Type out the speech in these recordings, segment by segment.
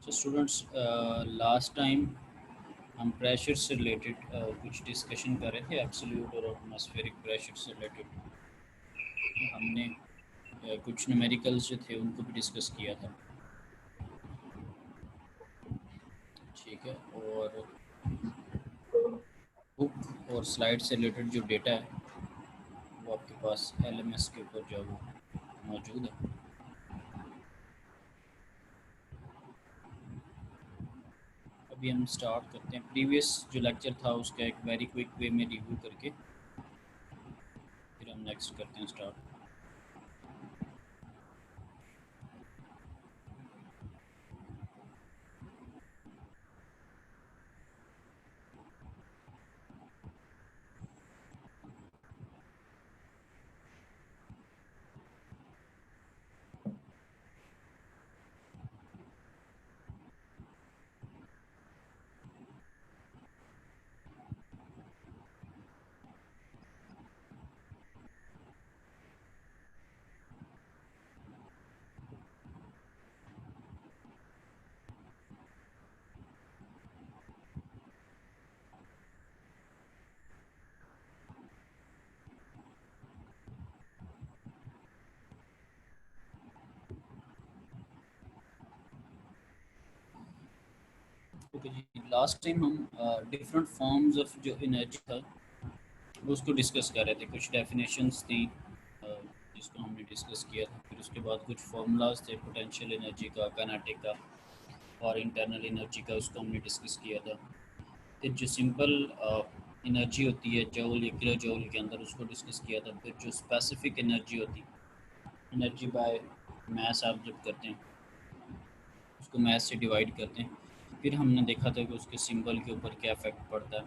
So students, last time हम pressure से related कुछ डिस्कशन कर रहे थे, एब्सोल्यूट और एटमॉस्फेरिक प्रेशर से रिलेटेड। हमने कुछ न्यूमेरिकल्स जो थे उनको भी डिस्कस किया था, ठीक है। और बुक और स्लाइड से रिलेटेड जो डेटा है वो आपके पास एलएमएस के ऊपर जो है वो मौजूद है। अभी हम स्टार्ट करते हैं। प्रीवियस जो लेक्चर था उसका एक वेरी क्विक वे में रिव्यू करके फिर हम नेक्स्ट करते हैं स्टार्ट। ओके जी, लास्ट टाइम हम डिफरेंट फॉर्म्स ऑफ जो एनर्जी था उसको डिस्कस कर रहे थे। कुछ डेफिनेशंस थी जिसको हमने डिस्कस किया था। फिर उसके बाद कुछ फार्मूलाज थे पोटेंशियल एनर्जी का, काइनेटिक का और इंटरनल एनर्जी का, उसको हमने डिस्कस किया था। फिर जो सिंपल एनर्जी होती है जूल या किलो जूल के अंदर, उसको डिस्कस किया था। फिर जो स्पेसिफिक एनर्जी होती है, एनर्जी बाय मैस आप जब करते हैं उसको मैस से डिवाइड करते हैं, फिर हमने देखा था कि उसके सिंबल के ऊपर क्या इफेक्ट पड़ता है,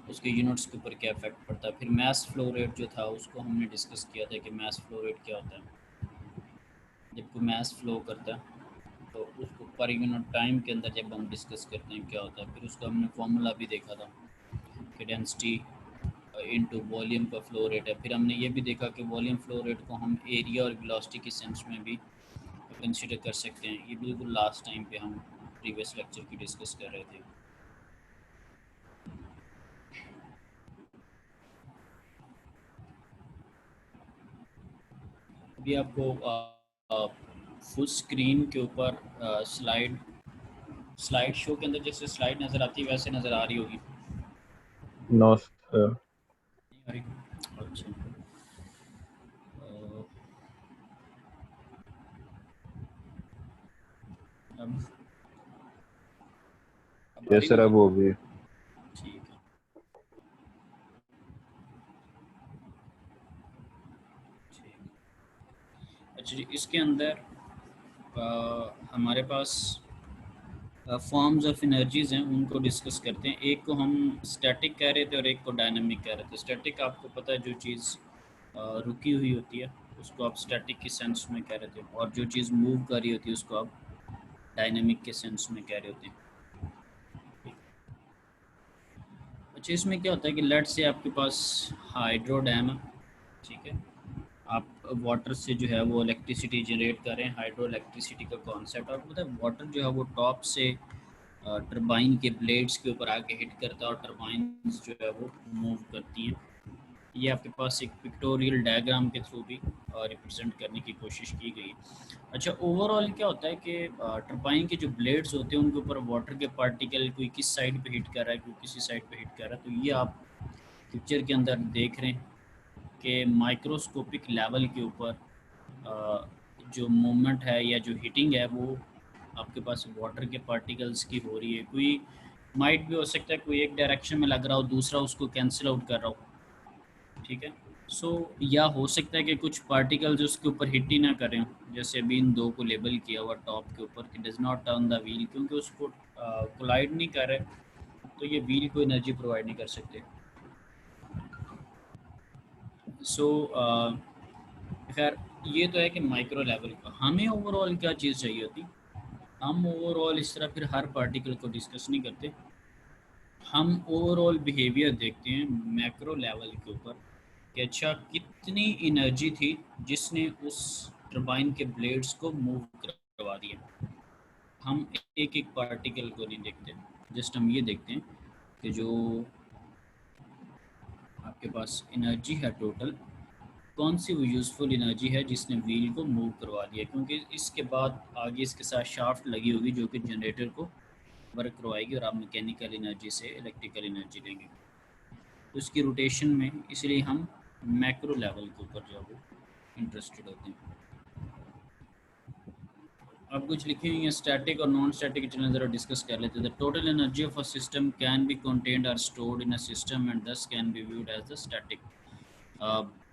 उसके यूनिट्स के ऊपर क्या इफेक्ट पड़ता है। फिर मैस फ्लो रेट जो था उसको हमने डिस्कस किया था कि मैस फ्लो रेट क्या होता है। जब कोई मैस फ्लो करता है तो उसको पर यूनिट टाइम के अंदर जब हम डिस्कस करते हैं क्या होता है। फिर उसका हमने फॉर्मूला भी देखा था कि डेंसिटी इनटू वॉल्यूम का फ्लो रेट है। फिर हमने ये भी देखा कि वॉल्यूम फ्लो रेट को हम एरिया और वेलोसिटी के सेंस में भी कंसिडर कर सकते हैं। ये बिल्कुल लास्ट टाइम पे हम प्रीवियस लेक्चर की डिस्कस कर रहे थे। अभी आपको फुल स्क्रीन के ऊपर स्लाइड स्लाइड शो के अंदर जैसे स्लाइड नज़र आती है वैसे नज़र आ रही होगी। No sir. नहीं आ रही? अच्छा। अ, अब अब आ यस रही सर, होगी। अब हो गई। ठीक है, ठीक। अच्छा जी, इसके अंदर हमारे पास फॉर्म्स ऑफ एनर्जीज हैं, उनको डिस्कस करते हैं। एक को हम स्टैटिक कह रहे थे और एक को डायनामिक कह रहे थे। स्टैटिक आपको पता है, जो चीज़ रुकी हुई होती है उसको आप स्टैटिक के सेंस में कह रहे थे, और जो चीज़ मूव कर रही होती है उसको आप डायनामिक के सेंस में कह रहे होते हैं। अच्छा, इसमें क्या होता है कि लेट से आपके पास हाइड्रो डैम है, ठीक है। आप वाटर से जो है वो इलेक्ट्रिसिटी जनरेट कर रहे हैं। हाइड्रो इलेक्ट्रिसिटी का कॉन्सेप्ट आपको पता है। वाटर जो है वो टॉप से टरबाइन के ब्लेड्स के ऊपर आके हिट करता है और टरबाइंस जो है वो मूव करती हैं। ये आपके पास एक पिक्टोरियल डायग्राम के थ्रू भी रिप्रेजेंट करने की कोशिश की गई है। अच्छा, ओवरऑल क्या होता है कि टरबाइन के जो ब्लेड्स होते हैं उनके ऊपर वाटर के पार्टिकल कोई किस साइड पे हिट कर रहा है, कोई किसी साइड पे हिट कर रहा है। तो ये आप पिक्चर के अंदर देख रहे हैं कि माइक्रोस्कोपिक लेवल के ऊपर जो मूवमेंट है या जो हीटिंग है वो आपके पास वाटर के पार्टिकल्स की हो रही है। कोई माइट भी हो सकता है कोई एक डायरेक्शन में लग रहा हो, दूसरा उसको कैंसिल आउट कर रहा हो, ठीक है। सो या हो सकता है कि कुछ पार्टिकल्स उसके ऊपर हिट ही ना करें, जैसे अभी इन दो को लेबल किया हुआ टॉप के ऊपर कि does not turn the wheel, क्योंकि उसको कोलाइड नहीं कर रहे तो ये व्हील को एनर्जी प्रोवाइड नहीं कर सकते। सो खैर, ये तो है कि माइक्रो लेवल का हमें ओवरऑल क्या चीज़ चाहिए होती। हम ओवरऑल इस तरह फिर हर पार्टिकल को डिस्कस नहीं करते, हम ओवरऑल बिहेवियर देखते हैं मैक्रो लेवल के ऊपर कि अच्छा कितनी एनर्जी थी जिसने उस टरबाइन के ब्लेड्स को मूव करवा दिया। हम एक एक पार्टिकल को नहीं देखते, जस्ट हम ये देखते हैं कि जो आपके पास एनर्जी है टोटल, कौन सी वो यूज़फुल एनर्जी है जिसने व्हील को मूव करवा दिया, क्योंकि इसके बाद आगे इसके साथ शाफ्ट लगी होगी जो कि जनरेटर को वर्क करवाएगी और आप मैकेनिकल एनर्जी से इलेक्ट्रिकल एनर्जी लेंगे। तो इसकी रोटेशन में इसलिए हम मैक्रो लेवल के ऊपर जो है वो इंटरेस्टेड होते हैं। अब कुछ लिखे हुए हैं स्टैटिक और नॉन स्टैटिक, चलें ज़रा डिस्कस कर लेते हैं। The total energy of a system can be contained or stored in a system and this can be viewed as the static.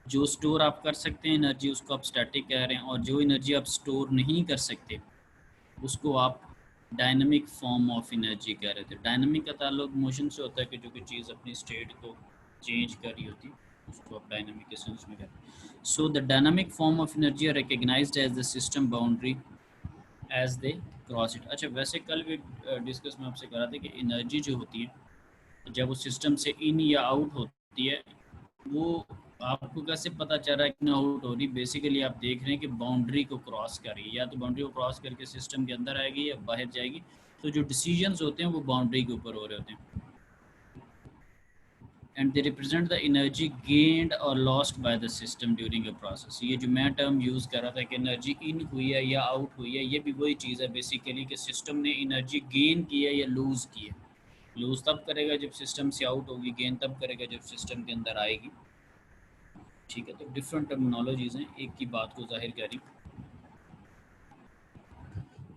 जो स्टोर आप कर सकते हैं एनर्जी उसको आप स्टैटिक कह रहे हैं, और जो एनर्जी आप स्टोर नहीं कर सकते उसको आप डायनामिक फॉर्म ऑफ एनर्जी कह रहे थे। डायनामिक का ताल्लुक मोशन से होता है कि जो कि चीज़ अपनी स्टेट को चेंज कर रही होती है उसको आप डायनामिक के सेंस में कहते हैं। So the dynamic form of energy are recognised as the system boundary as they cross it. अच्छा, वैसे कल भी डिस्कस में आपसे करा था कि एनर्जी जो होती है जब वो सिस्टम से इन या आउट होती है, वो आपको कैसे पता चल रहा है कि आउट हो रही, बेसिकली आप देख रहे हैं कि बाउंड्री को क्रॉस कर रही है, या तो बाउंड्री को क्रॉस करके सिस्टम के अंदर आएगी या बाहर जाएगी। तो जो डिसीजंस होते हैं वो बाउंड्री के ऊपर हो रहे होते हैं, and they represent the energy gained or lost by the system during a process. ये जो मैं टर्म यूज़ कर रहा था कि एनर्जी इन हुई है या आउट हुई है, ये भी वही चीज़ है बेसिकली कि सिस्टम ने एनर्जी गेन की है या लूज़ की है। लूज़ तब करेगा जब सिस्टम से आउट होगी, गेन तब करेगा जब सिस्टम के अंदर आएगी। ठीक है, तो डिफरेंट टर्मिनोलॉजीज़ हैं, एक की बात को जाहिर करी।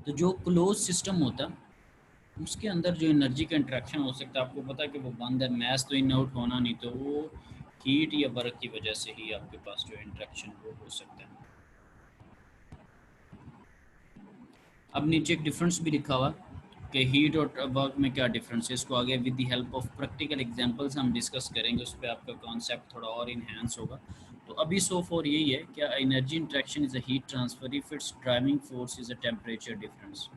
तो जो क्लोज सिस्टम होता है उसके अंदर जो एनर्जी का इंट्रैक्शन हो सकता है, आपको पता है कि वो बंद है, मैस तो इन आउट होना नहीं, तो वो हीट या वर्क की वजह से ही आपके पास जो इंट्रैक्शन वो हो सकता है। अब नीचे एक डिफरेंस भी लिखा हुआ कि हीट और वर्क में क्या डिफरेंस है, इसको आगे with the help of practical examples हम डिस्कस करेंगे, उस पर आपका कॉन्सेप्ट थोड़ा और इन्हेंस होगा। तो अभी सो फॉर यही है क्या energy interaction is a heat transfer if it's driving force is a temperature difference.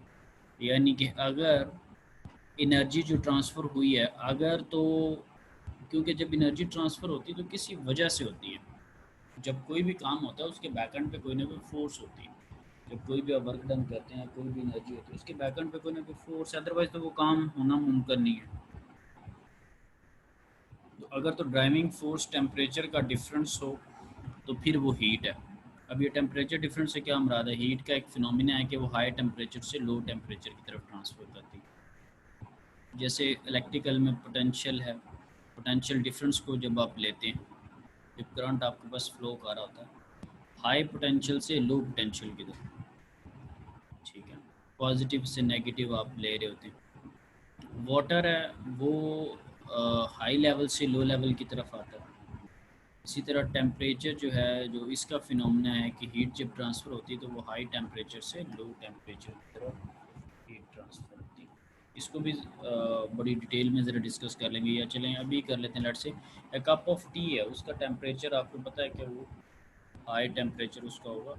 यानी कि अगर एनर्जी जो ट्रांसफ़र हुई है, अगर तो क्योंकि जब एनर्जी ट्रांसफ़र होती है तो किसी वजह से होती है, जब कोई भी काम होता है उसके बैकएंड पे कोई ना कोई फोर्स होती है। जब कोई भी आप वर्क डन करते हैं, कोई भी एनर्जी होती है, उसके बैकएंड पे कोई ना कोई फोर्स है, अदरवाइज तो वो काम होना मुमकिन नहीं है। तो अगर तो ड्राइविंग फोर्स टेम्परेचर का डिफरेंस हो तो फिर वो हीट है। अब ये टेम्परेचर डिफरेंस से क्या मुराद है, हीट का एक फिनोमिना है कि वो हाई टेम्परेचर से लो टेम्परेचर की तरफ ट्रांसफ़र करती है। जैसे इलेक्ट्रिकल में पोटेंशियल है, पोटेंशियल डिफरेंस को जब आप लेते हैं, जब करंट आपके पास फ्लो कर रहा होता है हाई पोटेंशियल से लो पोटेंशियल की तरफ, ठीक है, पॉजिटिव से नेगेटिव आप ले रहे होते हैं। वाटर है वो हाई लेवल से लो लेवल की तरफ आता है। इसी तरह टेम्परेचर जो है, जो इसका फिनोमेना है कि हीट जब ट्रांसफ़र होती है तो वो हाई टेम्परेचर से लो टेम्परेचर की तरफ हीट ट्रांसफ़र होती है। इसको भी बड़ी डिटेल में ज़रा डिस्कस कर लेंगे, या चलें अभी कर लेते हैं। लेट्स से एक कप ऑफ टी है, उसका टेम्परेचर आपको पता है कि वो हाई टेम्परेचर उसका होगा।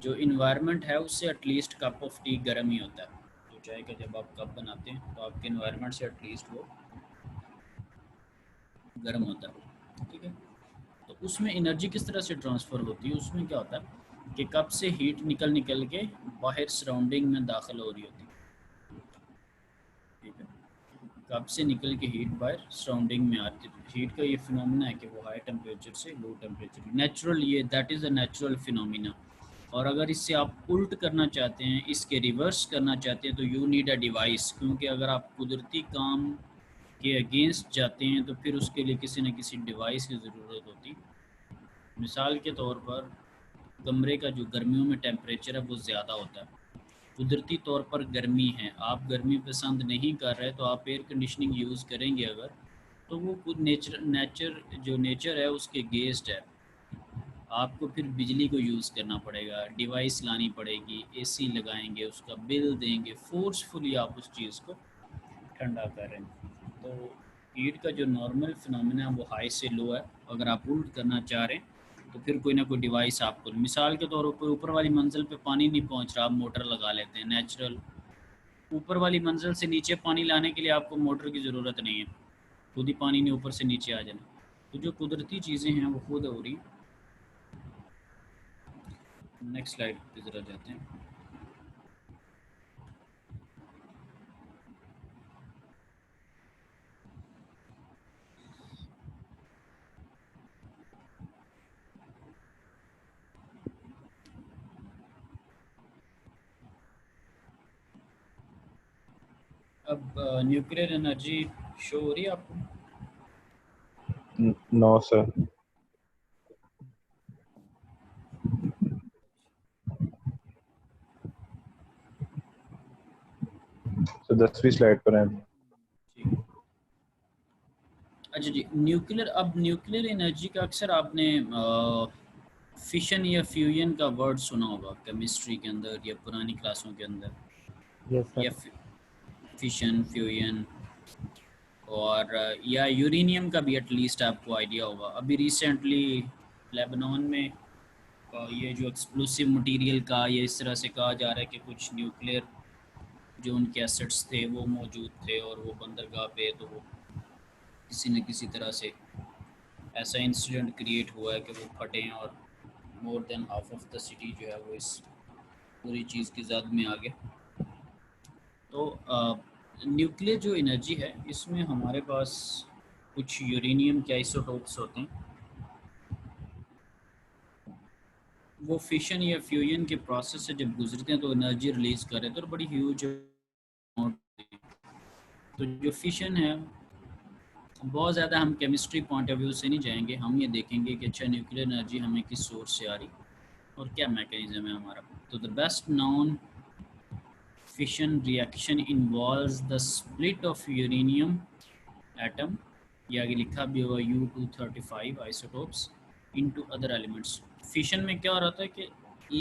जो इन्वायरमेंट है उससे एटलीस्ट कप ऑफ टी गर्म ही होता है। तो चाय का जब आप कप बनाते हैं तो आपके इन्वायरमेंट से एटलीस्ट वो गर्म होता है, ठीक है। तो उसमें एनर्जी किस तरह से ट्रांसफ़र होती है, उसमें क्या होता है कि कप से हीट निकल निकल के बाहर सराउंडिंग में दाखिल हो रही होती है, ठीक है। कप से निकल के हीट बाहर सराउंडिंग में आती है। हीट का ये फिनोमिना है कि वो हाई टेम्परेचर से लो टेम्परेचर, नेचुरल, ये that is a natural phenomena. और अगर इससे आप उल्ट करना चाहते हैं, इसके रिवर्स करना चाहते हैं, तो यू नीड अ डिवाइस, क्योंकि अगर आप कुदरती काम के अगेंस्ट जाते हैं तो फिर उसके लिए किसी न किसी डिवाइस की ज़रूरत होती। मिसाल के तौर पर कमरे का जो गर्मियों में टेम्परेचर है वो ज़्यादा होता है, कुदरती तौर पर गर्मी है, आप गर्मी पसंद नहीं कर रहे तो आप एयर कंडीशनिंग यूज़ करेंगे अगर, तो वो खुद नेचर है उसके गेस्ट है। आपको फिर बिजली को यूज़ करना पड़ेगा, डिवाइस लानी पड़ेगी, एसी लगाएंगे, उसका बिल देंगे, फोर्सफुली आप उस चीज़ को ठंडा करें। तो हीट का जो नॉर्मल फिनोमेना है वो हाई से लो है। अगर आप उल्ट करना चाह रहे हैं तो फिर कोई ना कोई डिवाइस आपको, मिसाल के तौर पर ऊपर वाली मंजिल पे पानी नहीं पहुंच रहा, आप मोटर लगा लेते हैं नेचुरल। ऊपर वाली मंजिल से नीचे पानी लाने के लिए आपको मोटर की ज़रूरत नहीं है, खुद ही पानी ने ऊपर से नीचे आ जाना। तो जो कुदरती चीज़ें हैं वो खुद हो रही। नेक्स्ट स्लाइड पे ज़रा जाते हैं। अब न्यूक्लियर एनर्जी शो हो रही है आपको? No, sir. So 10वीं स्लाइड पर हैं. ठीक है। अच्छा जी, न्यूक्लियर एनर्जी का अक्सर आपने फिशन या फ्यूजन का वर्ड सुना होगा केमिस्ट्री के अंदर या पुरानी क्लासों के अंदर, यस या सर। फिशन फ्यूजन, और या यूरेनियम का भी एटलीस्ट आपको आइडिया होगा। अभी रिसेंटली लेबनान में ये जो एक्सप्लोसिव मटेरियल का ये इस तरह से कहा जा रहा है कि कुछ न्यूक्लियर जो उनके एसेट्स थे वो मौजूद थे और वो बंदरगाह पे, तो वो किसी न किसी तरह से ऐसा इंसिडेंट क्रिएट हुआ है कि वो फटे हैं और more than half of the city जो है वो इस पूरी चीज़ की जद में आ गया। तो न्यूक्लियर जो एनर्जी है इसमें हमारे पास कुछ यूरेनियम के आइसोटोप्स होते हैं, वो फिशन या फ्यूजन के प्रोसेस से जब गुजरते हैं तो एनर्जी रिलीज़ कर रहे थे और बड़ी ह्यूज अमाउंट। तो जो फिशन है, बहुत ज़्यादा हम केमिस्ट्री पॉइंट ऑफ व्यू से नहीं जाएंगे, हम ये देखेंगे कि अच्छा न्यूक्लियर एनर्जी हमें किस सोर्स से आ रही और क्या मैकेनिज्म है हमारा। तो the best known fission reaction involves the split of uranium atom, या आगे लिखा भी होगा U-235 isotopes into other elements। Fission में क्या हो रहा था कि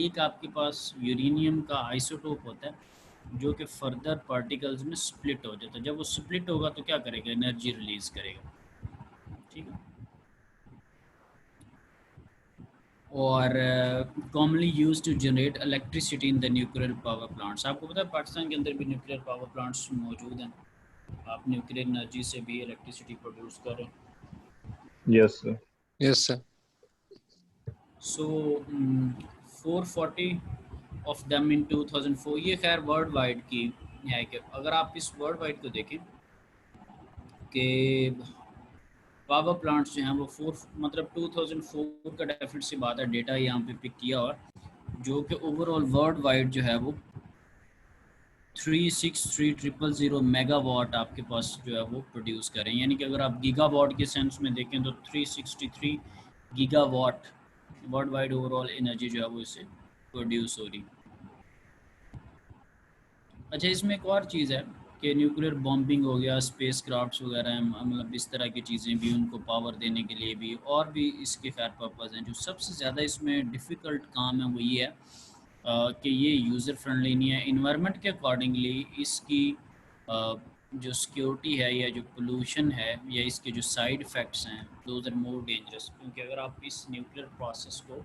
एक आपके पास यूरेनियम का आइसोटोप होता है जो कि फर्दर पार्टिकल्स में स्प्लिट हो जाता है। जब वो स्प्लिट होगा तो क्या करेगा, एनर्जी रिलीज करेगा। ठीक है। और commonly use to generate electricity in the nuclear power plants. आपको पता है पाकिस्तान के अंदर भी न्यूक्लियर पावर प्लांट्स मौजूद हैं, आप न्यूक्लियर एनर्जी से भी इलेक्ट्रिसिटी प्रोड्यूस कर रहे हैं। Yes, sir. Yes sir. So 440 of them in 2004, ये खैर वर्ल्ड वाइड की है कि अगर आप इस वर्ल्ड वाइड को देखें कि पावर प्लांट्स जो हैं वो 2004 का डेफिनेट सी बात है, डेटा यहाँ पे पिक किया हुआ, जो कि ओवरऑल वर्ल्ड वाइड जो है वो 363,000 मेगावाट आपके पास जो है वो प्रोड्यूस करें। यानी कि अगर आप गीगावाट के सेंस में देखें तो 363 gigawatt world wide overall energy जो है वो इससे प्रोड्यूस हो रही। अच्छा, इसमें एक और चीज़ है कि न्यूक्लियर बॉम्बिंग हो गया, स्पेस क्राफ्ट्स वगैरह हैं, मतलब इस तरह की चीज़ें भी, उनको पावर देने के लिए भी और भी इसके खैर पर्पज़ हैं। जो सबसे ज़्यादा इसमें डिफ़िकल्ट काम है वो ये है कि ये यूज़र फ्रेंडली नहीं है। इन्वायरमेंट के अकॉर्डिंगली इसकी जो सिक्योरिटी है या जो पोल्यूशन है या इसके जो साइड इफ़ेक्ट्स हैं, दोज आर मोर डेंजरस। क्योंकि अगर आप इस न्यूक्लियर प्रोसेस को,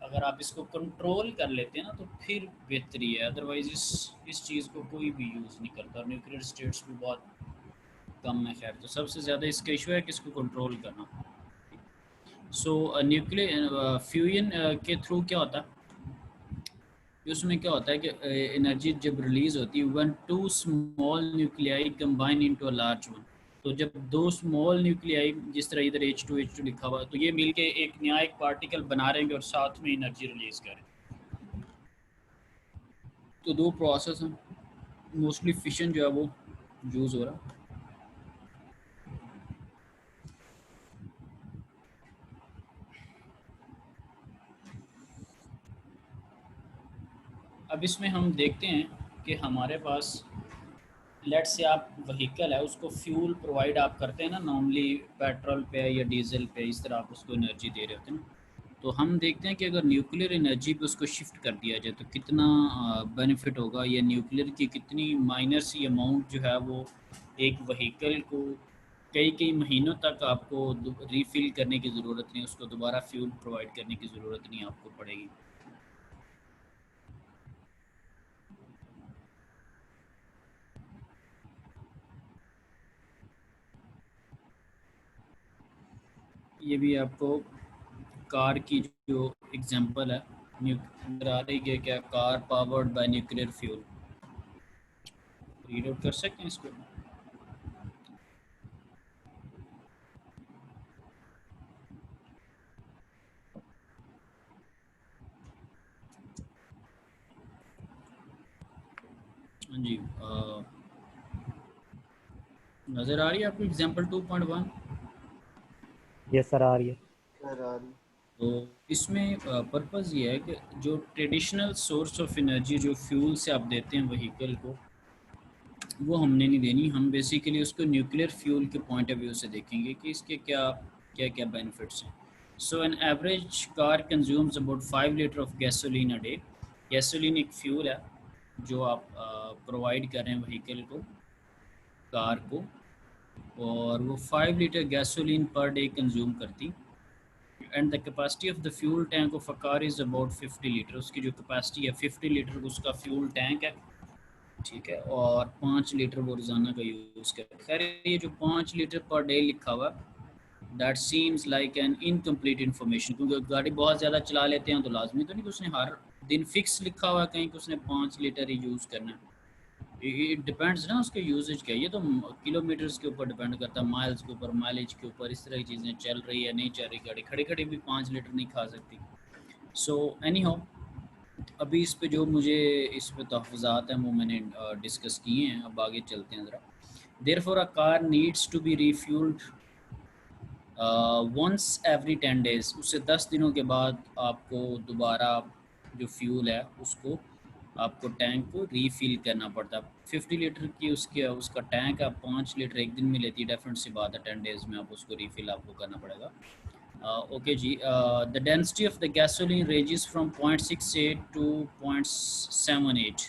अगर आप इसको कंट्रोल कर लेते हैं ना तो फिर बेहतरी है, अदरवाइज इस चीज़ को कोई भी यूज़ नहीं करता। न्यूक्लियर स्टेट्स भी बहुत कम है खैर। तो सबसे ज़्यादा इसका इशू है कि इसको कंट्रोल करना। सो न्यूक्लियर फ्यूजन के थ्रू क्या होता है, उसमें क्या होता है कि एनर्जी जब रिलीज़ होती है when two small nuclei combine into a large one. तो जब दो स्मॉल न्यूक्लियाई, जिस तरह इधर H2 लिखा हुआ है, तो ये मिलके एक नया एक पार्टिकल बना रहेंगे और साथ में एनर्जी रिलीज़ करें। तो दो प्रोसेस हैं, मोस्टली फिशन जो है वो यूज़ हो रहा है। अब इसमें हम देखते हैं कि हमारे पास लेट से आप व्हीकल है उसको फ्यूल प्रोवाइड आप करते हैं ना, नॉर्मली पेट्रोल पे या डीजल पे, इस तरह आप उसको एनर्जी दे रहे होते हैं ना। तो हम देखते हैं कि अगर न्यूक्लियर एनर्जी पे उसको शिफ्ट कर दिया जाए तो कितना बेनिफिट होगा, या न्यूक्लियर की कितनी माइनर सी अमाउंट जो है वो एक व्हीकल को कई कई महीनों तक आपको रीफिल करने की ज़रूरत नहीं, उसको दोबारा फ्यूल प्रोवाइड करने की ज़रूरत नहीं आपको पड़ेगी। ये भी आपको कार की जो एग्जांपल है न्यूक्लियर आ रही है, क्या car powered by nuclear fuel, read out कर सकते हैं इसको। हाँ जी, नज़र आ रही है आपको एग्जाम्पल 2.1? यस सर, आ रही है। तो इसमें पर्पज़ ये है कि जो ट्रेडिशनल सोर्स ऑफ एनर्जी जो फ्यूल से आप देते हैं व्हीकल को, वो हमने नहीं देनी। हम बेसिकली उसको न्यूक्लियर फ्यूल के पॉइंट ऑफ व्यू से देखेंगे कि इसके क्या क्या क्या बेनिफिट्स हैं। So an average car consumes about 5 litre of gasoline a day. Gasoline एक फ्यूल है जो आप प्रोवाइड कर रहे हैं व्हीकल को, कार को, और वो 5 litre gasoline per day consume करती। And the capacity of the fuel tank of a car is about 50 litre. उसकी जो कैपेसिटी है 50 लीटर उसका फ्यूल टैंक है, ठीक है, और 5 लीटर वो रोज़ाना का यूज़ करते हैं। खैर ये जो 5 लीटर पर डे लिखा हुआ, that seems like an incomplete information, क्योंकि गाड़ी बहुत ज़्यादा चला लेते हैं तो लाजमी तो नहीं कि उसने हर दिन फिक्स लिखा हुआ कहीं कि उसने 5 लीटर ही यूज़ करना है। इट डिपेंड्स ना उसके यूजेज क्या है, ये तो किलोमीटर्स के ऊपर डिपेंड करता है, माइल्स के ऊपर, माइलेज के ऊपर, इस तरह की चीज़ें चल रही है नहीं चल रही, गाड़ी खड़ी खड़ी भी 5 लीटर नहीं खा सकती। सो एनी हाउ, अभी इस पे जो मुझे इस पे तहफ़्फ़ुज़ात हैं वो मैंने डिस्कस किए हैं। अब आगे चलते हैं ज़रा। Therefore a car needs to be refuelled once every 10 days. उससे 10 दिनों के बाद आपको दोबारा जो फ्यूल है उसको, आपको टैंक को रीफ़िल करना पड़ता है। 50 लीटर की उसका टैंक है, 5 लीटर एक दिन में लेती है, डेफिनेट सी बात है 10 डेज़ में आप उसको रीफ़िल आपको करना पड़ेगा। ओके जी। The density of the gasoline ranges from 0.68 to 0.78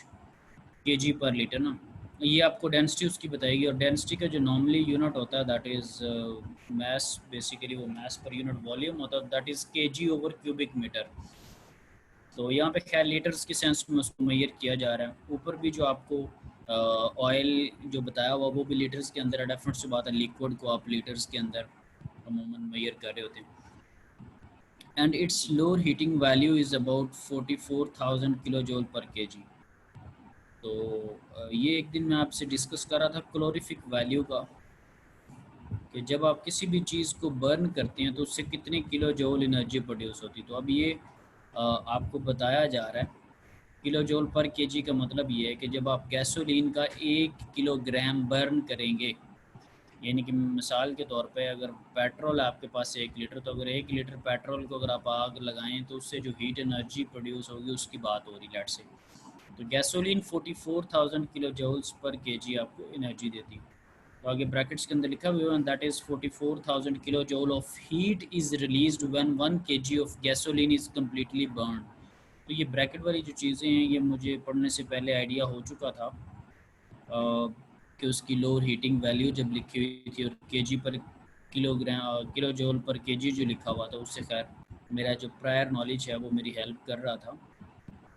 kg per litre ना। ये आपको डेंसिटी उसकी बताएगी, और डेंसिटी का जो नॉर्मली यूनिट होता है दैट इज़ मैस, बेसिकली वो मैस पर यूनिट वॉल्यूम होता है, that is kg over cubic metre. तो यहाँ पे खैर लीटर्स के सेंस में उसको मैयर किया जा रहा है। ऊपर भी जो आपको ऑयल जो बताया हुआ वो भी लीटर्स के अंदर है, डेफिनेट सी बात है लिक्विड को आप लीटर्स के अंदर अमूमन मैयर कर रहे होते हैं। And it's lower heating value is about 44,000 kilo joule पर केजी। तो ये एक दिन मैं आपसे डिस्कस कर रहा था क्लोरीफिक वैल्यू का, कि जब आप किसी भी चीज़ को बर्न करते हैं तो उससे कितने किलो जूल एनर्जी प्रोड्यूस होती है। तो अब ये आपको बताया जा रहा है किलो जूल पर केजी का मतलब ये है कि जब आप गैसोलीन का 1 किलोग्राम बर्न करेंगे, यानी कि मिसाल के तौर पे अगर पेट्रोल है आपके पास 1 लीटर, तो अगर 1 लीटर पेट्रोल को अगर आप आग लगाएं तो उससे जो हीट एनर्जी प्रोड्यूस होगी उसकी बात हो रही लेट से। तो gasoline 44,000 kilo joules per kg आपको एनर्जी देती है। तो आगे ब्रैकेट्स के अंदर लिखा हुआ है that is 44,000 kilo joule of heat is released when 1 KG of gasoline is completely burn. तो ये ब्रैकेट वाली जो चीज़ें हैं ये मुझे पढ़ने से पहले आइडिया हो चुका था कि उसकी लोअर हीटिंग वैल्यू जब लिखी हुई थी, और केजी पर किलोग्राम किलो जूल पर केजी जो लिखा हुआ था उससे खैर मेरा जो प्रायर नॉलेज है वो मेरी हेल्प कर रहा था।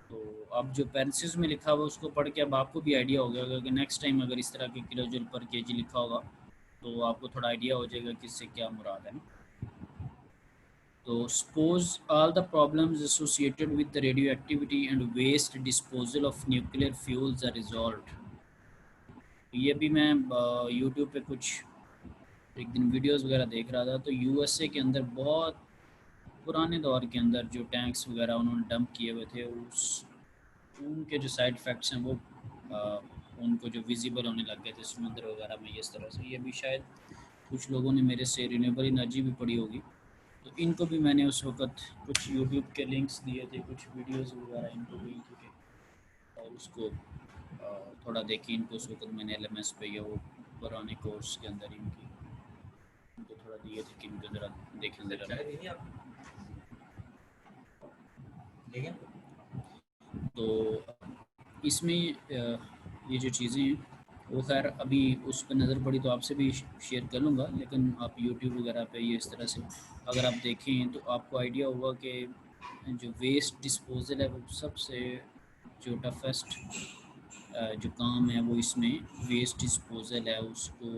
तो अब जो पेरेंसिस में लिखा हुआ उसको पढ़ के अब आपको भी आइडिया हो गया कि नेक्स्ट टाइम अगर इस तरह के किलो जूल पर केजी लिखा होगा तो आपको थोड़ा आइडिया हो जाएगा कि इससे क्या मुराद है ना। तो suppose all the problems associated with the radioactivity and waste disposal of nuclear fuels are resolved। ये भी मैं YouTube पे कुछ एक दिन वीडियोस वगैरह देख रहा था, तो यूएसए के अंदर बहुत पुराने दौर के अंदर जो टैंक्स वगैरह उन्होंने डंप किए हुए थे, उस उनके जो साइड इफ़ेक्ट्स हैं वो उनको जो विजिबल होने लग गए थे समुद्र वगैरह में। इस तरह से ये भी शायद कुछ लोगों ने मेरे से रिन्यूएबल एनर्जी भी पढ़ी होगी, तो इनको भी मैंने उस वक़्त कुछ यूट्यूब के लिंक्स दिए थे, कुछ वीडियोस वगैरह इनको भी, ठीक है, और उसको थोड़ा देखी इनको उस वक्त मैंने LMS पे या वो पुराने कोर्स के अंदर इनकी इनको थोड़ा दिए थे कि इनको ज़रा देखें ज़रा। तो इसमें ये जो चीज़ें हैं वो खैर अभी उस पर नज़र पड़ी तो आपसे भी शेयर कर लूँगा, लेकिन आप यूट्यूब वगैरह पे ये इस तरह से अगर आप देखें तो आपको आइडिया होगा कि जो वेस्ट डिस्पोज़ल है वो सबसे जो टफेस्ट जो काम है वो इसमें वेस्ट डिस्पोज़ल है, उसको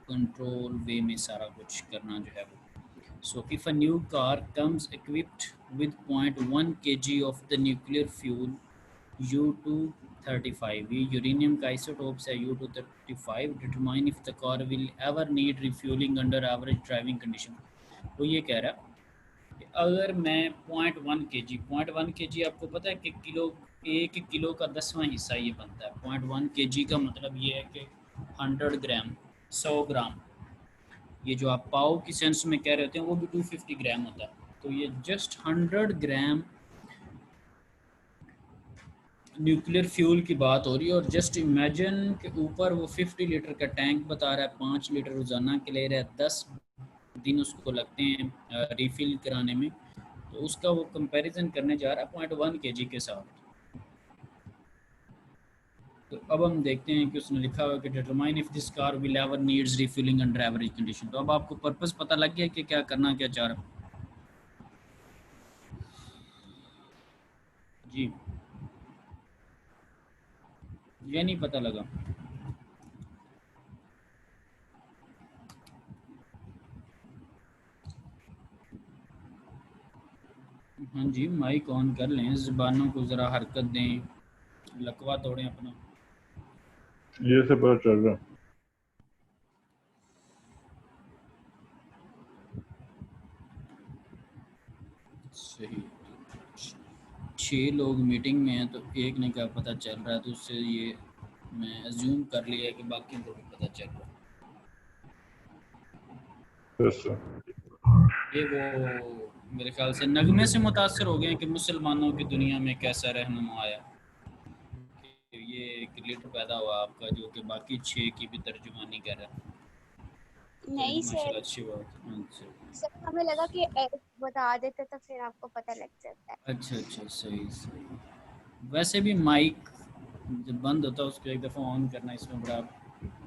कंट्रोल वे में सारा कुछ करना जो है वो। So if a new car comes equipped with 0.1 kg of the nuclear fuel U-235, ये यूरेनियम का आइसोटोप्स है U-235, determine if the car will ever need refueling under average driving condition। वो ये कह रहा है कि अगर मैं 0.1 kg आपको पता है कि किलो, 1 किलो का 10वां हिस्सा ये बनता है। 0.1 kg का मतलब ये है कि 100 ग्राम, 100 ग्राम। ये जो आप पाव की सेंस में कह रहे होते हैं वो भी 250 ग्राम होता है। तो ये जस्ट 100 ग्राम न्यूक्लियर फ्यूल की बात हो रही है। और जस्ट इमेजिन के ऊपर वो 50 लीटर का टैंक बता रहा है, 5 लीटर रोज़ाना के ले रहा है, 10 दिन उसको लगते हैं रिफ़िल कराने में। तो उसका वो कंपैरिजन करने जा रहा है 0.1 kg के साथ। तो अब हम देखते हैं कि उसने लिखा हुआ कि determine if this car will ever needs refilling under average condition. तो अब आपको पर्पस पता लग गया कि क्या करना क्या चाह रहा जी, ये नहीं पता लगा। हाँ जी, माइक ऑन कर लें, ज़बानों को ज़रा हरकत दें, लकवा तोड़ें अपना। ये से पता चल रहा है। सही। 6 लोग मीटिंग में हैं तो एक ने क्या पता चल रहा है, तो उससे ये मैं अज्यूम कर लिया कि बाकी को भी पता चल रहा है। Yes sir. ये वो मेरे ख्याल से नगमे से मुतासर हो गए हैं कि मुसलमानों की दुनिया में कैसा रहनुमा आया। कि ये एक लीडर पैदा हुआ आपका जो कि बाकी 6 की भी तर्जुमानी कर रहा है। नहीं चलिए सर, माशाल्लाह, अच्छी बात है। अच्छा सर हमें लगा कि बता देते तो फिर आपको पता लग जाता है। अच्छा अच्छा, सही सही। वैसे भी माइक जब बंद होता है उसको एक दफ़ा ऑन करना इसमें बड़ा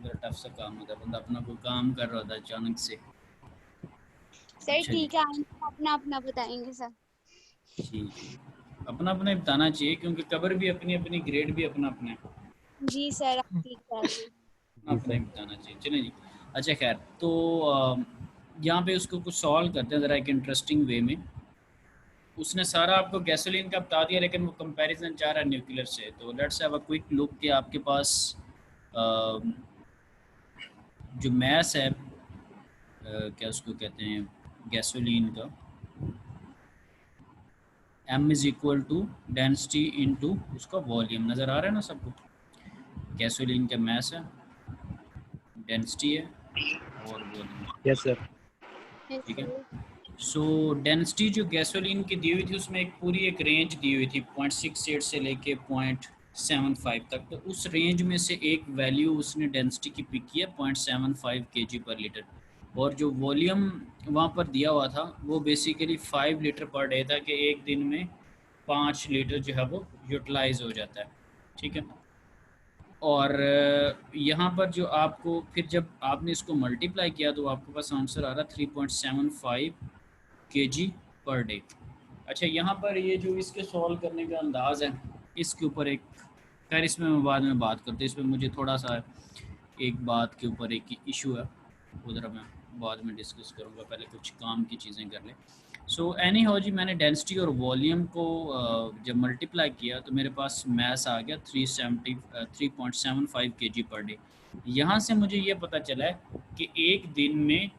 टफ सा काम होता है। बंदा अपना कोई काम कर रहा होता है अचानक से। सर अच्छा जी, ठीक है, आइंदा अपना अपना बताएंगे सर। ठीक है। अपना अपना ही बताना चाहिए क्योंकि कबर भी अपनी अपनी, ग्रेड भी अपना अपना है। जी सर, आप ठीक कह रहे हैं। अपना जी अपना ही सर। बताना चाहिए। चलें जी। अच्छा खैर, तो यहाँ पे उसको कुछ सॉल्व करते हैं ज़रा एक इंटरेस्टिंग वे में। उसने सारा आपको गैसोलीन का बता दिया लेकिन वो कंपैरिजन चाह रहा है न्यूक्लियर से। तो let's have a quick look कि आपके पास जो मैस है, क्या उसको कहते हैं, गैसोलीन का, m is equal to density into उसका वॉल्यूम। नज़र आ रहा है ना सबको? गैसोलीन का मैस है, डेंसिटी है और वॉल्यूम। Yes sir. Yes, ठीक है। sir. सो डेंसिटी जो गैसोलीन की दी हुई थी उसमें एक पूरी एक रेंज दी हुई थी 0.68 से लेके 0.75 तक। तो उस रेंज में से एक वैल्यू उसने डेंसिटी की पिक किया 0.75 kg पर लीटर। और जो वॉल्यूम वहाँ पर दिया हुआ था वो बेसिकली 5 लीटर पर डे था कि एक दिन में 5 लीटर जो है वो यूटिलाइज हो जाता है। ठीक है। और यहाँ पर जो आपको फिर जब आपने इसको मल्टीप्लाई किया तो आपके पास आंसर आ रहा 3.75 kg पर डे। अच्छा, यहाँ पर ये जो इसके सॉल्व करने का अंदाज़ है इसके ऊपर एक, खैर इसमें मैं बाद में बात करते, इसमें मुझे थोड़ा सा एक बात के ऊपर एक इशू है, वो ज़रा मैं बाद में डिस्कस करूँगा, पहले कुछ काम की चीज़ें कर लें। सो एनी हो जी, मैंने डेंसिटी और वॉल्यूम को जब मल्टीप्लाई किया तो मेरे पास मैस आ गया 3.75 kg पर डे। यहाँ से मुझे ये पता चला है कि एक दिन में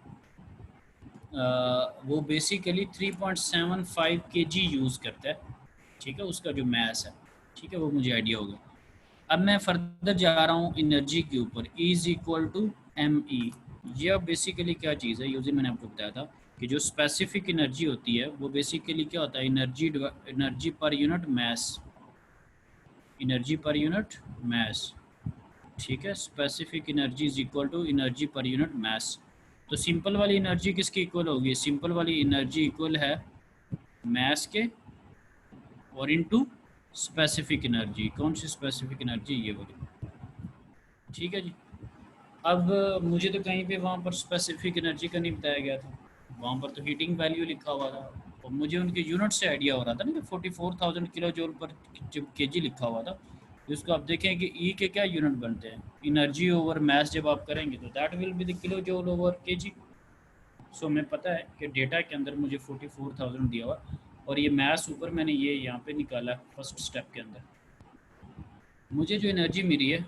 वो बेसिकली 3.75 kg यूज़ करता है। ठीक है, उसका जो मैस है। ठीक है, वो मुझे आइडिया हो गया। अब मैं फर्दर जा रहा हूँ एनर्जी के ऊपर, E is equal to M E. यह बेसिकली क्या चीज़ है, यूज़ी मैंने आपको बताया था कि जो स्पेसिफिक एनर्जी होती है वो बेसिकली क्या होता है, energy per unit mass, energy per unit mass. ठीक है, specific energy is equal to energy per unit mass. तो सिंपल वाली एनर्जी किसकी इक्वल होगी? सिंपल वाली एनर्जी इक्वल है मैस के और इनटू स्पेसिफिक एनर्जी। कौन सी स्पेसिफिक एनर्जी? ये वाली। ठीक है जी। अब मुझे तो कहीं पे वहाँ पर स्पेसिफिक एनर्जी का नहीं बताया गया था, वहाँ पर तो हीटिंग वैल्यू लिखा हुआ था और मुझे उनके यूनिट से आइडिया हो रहा था ना कि 44,000 किलो जूल पर जब केजी लिखा हुआ था। तो इसको आप देखें कि ई के क्या यूनिट बनते हैं, एनर्जी ओवर मैस जब आप करेंगे तो that will be the kilo joule over KG. So मैं पता है कि डेटा के अंदर मुझे 44,000 दिया हुआ और ये मैस ऊपर मैंने ये यहाँ पे निकाला फर्स्ट स्टेप के अंदर। मुझे जो एनर्जी मिली है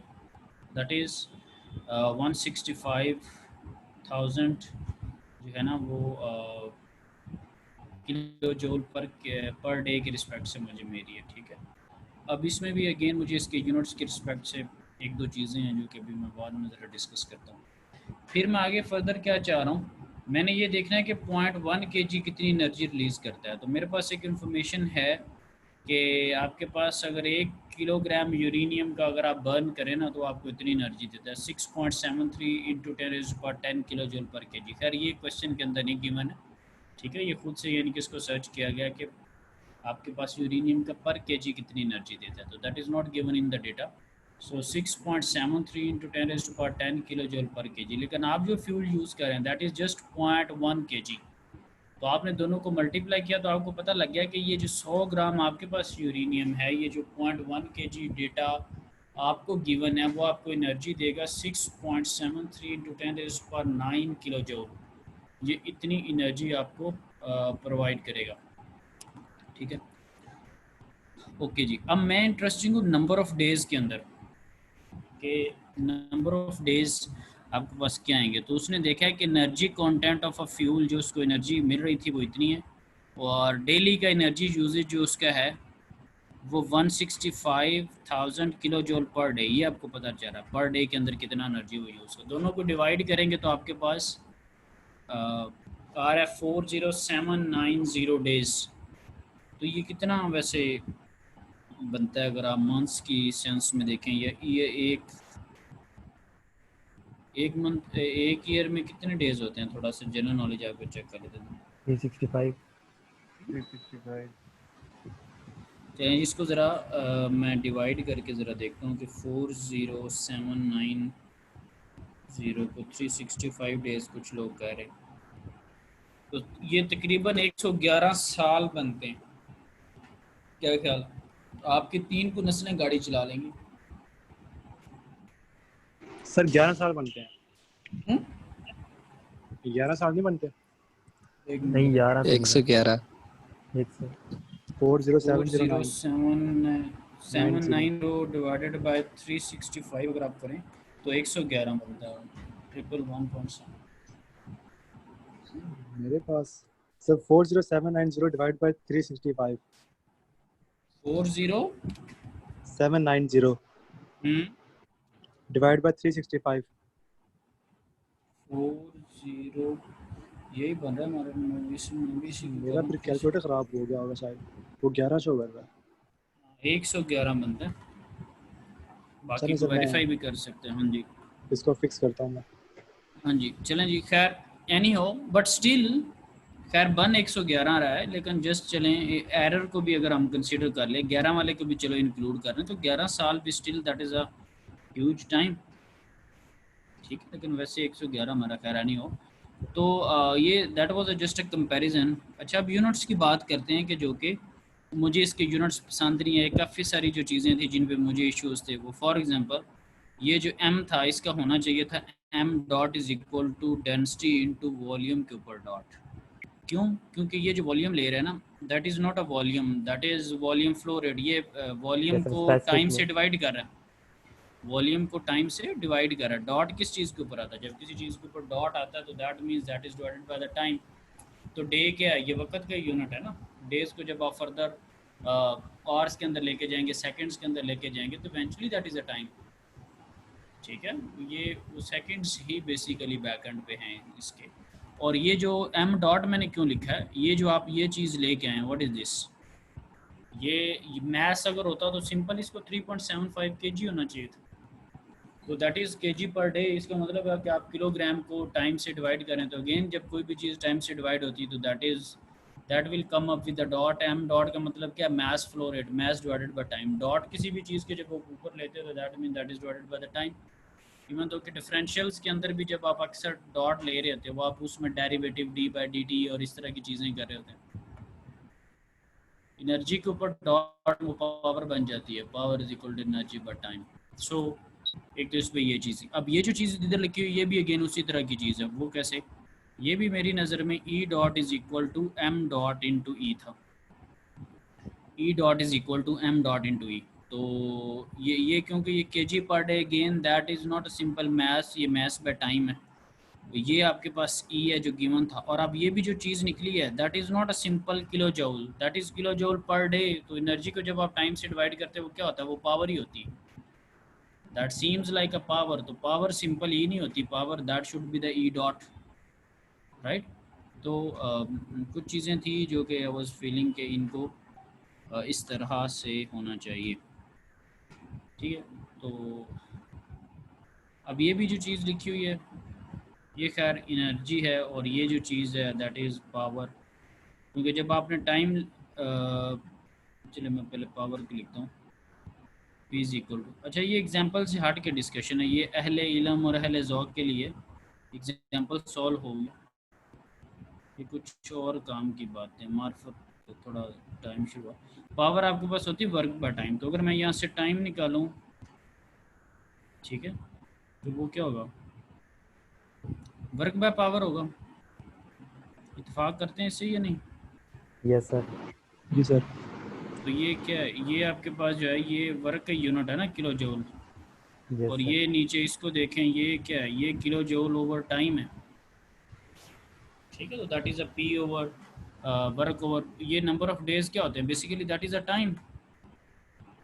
दैट इज़ 165,000 जो है ना वो किलो जूल पर डे की रिस्पेक्ट से मुझे मेरी है। ठीक है। अब इसमें भी अगेन मुझे इसके यूनिट्स की रिस्पेक्ट से एक दो चीज़ें हैं जो कि अभी मैं बाद में ज़रा डिस्कस करता हूँ। फिर मैं आगे फर्दर क्या चाह रहा हूँ, मैंने ये देखना है कि 0.1 kg कितनी एनर्जी रिलीज़ करता है। तो मेरे पास एक इन्फॉर्मेशन है कि आपके पास अगर 1 किलोग्राम यूरेनियम का अगर आप बर्न करें ना तो आपको इतनी एनर्जी देता है 6.73 इंटू 10 किलो जूल पर के जी। खैर ये क्वेश्चन के अंदर नहीं गिवन है, ठीक है, ये खुद से यानी कि इसको सर्च किया गया कि आपके पास यूरेनियम का पर केजी कितनी एनर्जी देता है, तो that is not given in the data. So 6.73 into 10 kilo joule पर के जी। लेकिन आप जो फ्यूल यूज़ कर रहे हैं दैट इज़ जस्ट 0.1 kg। तो आपने दोनों को मल्टीप्लाई किया तो आपको पता लग गया कि ये जो 100 ग्राम आपके पास यूरेनियम है, ये जो 0.1 kg डेटा आपको गिवन है, वो आपको एनर्जी देगा 6.73 इंटू 10⁹ किलो जूल। ये इतनी एनर्जी आपको प्रोवाइड करेगा, ठीक है। ओके जी, अब मैं इंटरेस्टिंग हूँ नंबर ऑफ डेज़ के अंदर, कि नंबर ऑफ डेज़ आपके पास क्या आएंगे। तो उसने देखा है कि energy content of a fuel, जो उसको एनर्जी मिल रही थी वो इतनी है, और डेली का एनर्जी यूजेज जो उसका है वो 165,000 किलो जूल पर डे। ये आपको पता चल रहा है पर डे के अंदर कितना एनर्जी वो यूज़ कर। दोनों को डिवाइड करेंगे तो आपके पास आ रहा है 40790 डेज़। तो ये कितना वैसे बनता है अगर आप मंथ्स की सेंस में देखें, ये एक मंथ, एक ईयर में कितने डेज होते हैं, थोड़ा सा जनरल नॉलेज आपको चेक कर लेते हैं। 365। चलिए इसको ज़रा मैं डिवाइड करके ज़रा देखता हूँ कि 40790 को 365 डेज कुछ लोग कह रहे हैं, तो ये तकरीबन 111 साल बनते हैं। क्या ख्याल, आपकी 3 को नस्लें गाड़ी चला लेंगी। सर 11 साल बनते हैं। 11 साल नहीं बनते। नहीं 11 111 40709 डिवाइडेड बाय 365 अगर आप करें तो 111 बनता है, 111.7। मेरे पास sir 40790 divide by 365 40790 divide by 365 40 यही बन रहा है हमारे 99 मेरा फिर कैलकुलेटर खराब हो गया होगा शायद, वो 11 शो कर रहा है। 111 बनता है, बाकी चलिए को सर वेरीफाई मैं भी कर सकते हैं। हाँ जी, इसको फिक्स करता हूँ मैं। हाँ जी, चलें जी। खैर एनी हो, बट स्टिल खैर बन 111 रहा है, लेकिन जस्ट चलें एरर को भी अगर हम कंसीडर कर लें, 11 वाले को भी चलो इंक्लूड कर लें, तो 11 साल भी still that is a huge time, ठीक है। लेकिन वैसे 111 हमारा खैर नहीं हो, तो ये that was just a comparison. अच्छा, अब यूनिट्स की बात करते हैं कि जो कि मुझे इसके यूनिट्स पसंद नहीं है। काफ़ी सारी जो चीज़ें थी जिन पे मुझे इश्यूज थे, वो फॉर एग्जांपल ये जो m था इसका होना चाहिए था m dot is equal to density into volume के ऊपर डॉट। क्यों? क्योंकि ये जो वॉल्यूम ले रहे हैं ना, that is not a volume, that is volume flow rate. ये वॉल्यूम को टाइम से डिवाइड कर रहा है, वॉल्यूम को टाइम से डिवाइड कर रहा है। डॉट किस चीज़ के ऊपर आता है? जब किसी चीज़ के ऊपर डॉट आता है तो that means that is divided by the time. तो डे क्या है? ये वक्त का यूनिट है ना। डेज़ को जब आप फर्दर आवर्स के अंदर लेके जाएंगे, सेकंड्स के अंदर लेके जाएंगे, तो eventually that is a time, ठीक है। ये seconds he basically back and पे हैं इसके। और ये जो m डॉट मैंने क्यों लिखा है, ये जो आप ये चीज़ लेके आए, व्हाट इज़ दिस, ये मैथ्स अगर होता तो सिंपल इसको 3.75 kg होना चाहिए था। तो that is kg per day. इसका मतलब है कि आप किलोग्राम को टाइम से डिवाइड करें, तो अगेन जब कोई भी चीज़ टाइम से डिवाइड होती है तो that will come up with the dot. m dot का मतलब क्या? Mass flow rate, mass divided by time. Dot किसी भी चीज़ के जब आप ऊपर लेते हो तो that mean that is divided by the time. Even तो कि डिफरेंशियल्स के अंदर भी जब आप अक्सर डॉट ले रहे होते हो, वो आप उसमें डेरिवेटिव d/dt और इस तरह की चीज़ें कर रहे होते हैं। एनर्जी के ऊपर डॉट वो पावर बन जाती है, power is equal to energy by time. So एक तो इस पर ये चीज़। अब ये जो चीज़ इधर लिखी हुई, ये भी अगेन उसी तरह की चीज़ है। वो कैसे? ये भी मेरी नज़र में E dot is equal to m dot into E था। E dot is equal to m dot into E. तो ये क्योंकि ये kg per day, again that is not a simple maths, ये मैथ्स बाय टाइम है। तो ये आपके पास E है जो गिवन था। और अब ये भी जो चीज़ निकली है that is not a simple kilo joule, that is kilo joule per day. तो एनर्जी को जब आप टाइम से डिवाइड करते हो वो क्या होता है? वो पावर ही होती है। That seems like a power, तो पावर सिंपल ई नहीं होती, power that should be the E dot, right. तो कुछ चीज़ें थी जो कि आई वाज फीलिंग के इनको इस तरह से होना चाहिए, ठीक है। तो अब ये भी जो चीज़ लिखी हुई है ये खैर एनर्जी है, और ये जो चीज़ है दैट इज़ पावर, क्योंकि जब आपने टाइम चलिए मैं पहले पावर की लिखता हूँ, P इज़ इक्वल टू, अच्छा ये एग्जांपल से हट के डिस्कशन है, ये अहले इल्म और अहले ज़ौक़ के लिए एग्जांपल सॉल्व होगी, ये कुछ और काम की बात है, मार्फत तो थोड़ा टाइम शुरू हुआ। पावर आपके पास होती है वर्क बाय टाइम, तो अगर मैं यहाँ से टाइम निकालूँ, ठीक है, तो वो क्या होगा, वर्क बाय पावर होगा। इत्तेफाक करते हैं इससे या नहीं? Yes sir. जी सर। तो ये क्या है, ये आपके पास जो है ये वर्क का यूनिट है ना, किलो जूल, यस और सर। ये नीचे इसको देखें, ये क्या है, ये किलो जूल ओवर टाइम है, ठीक है। तो that is a P over work over, ये नंबर ऑफ डेज क्या होते हैं, basically that is a time.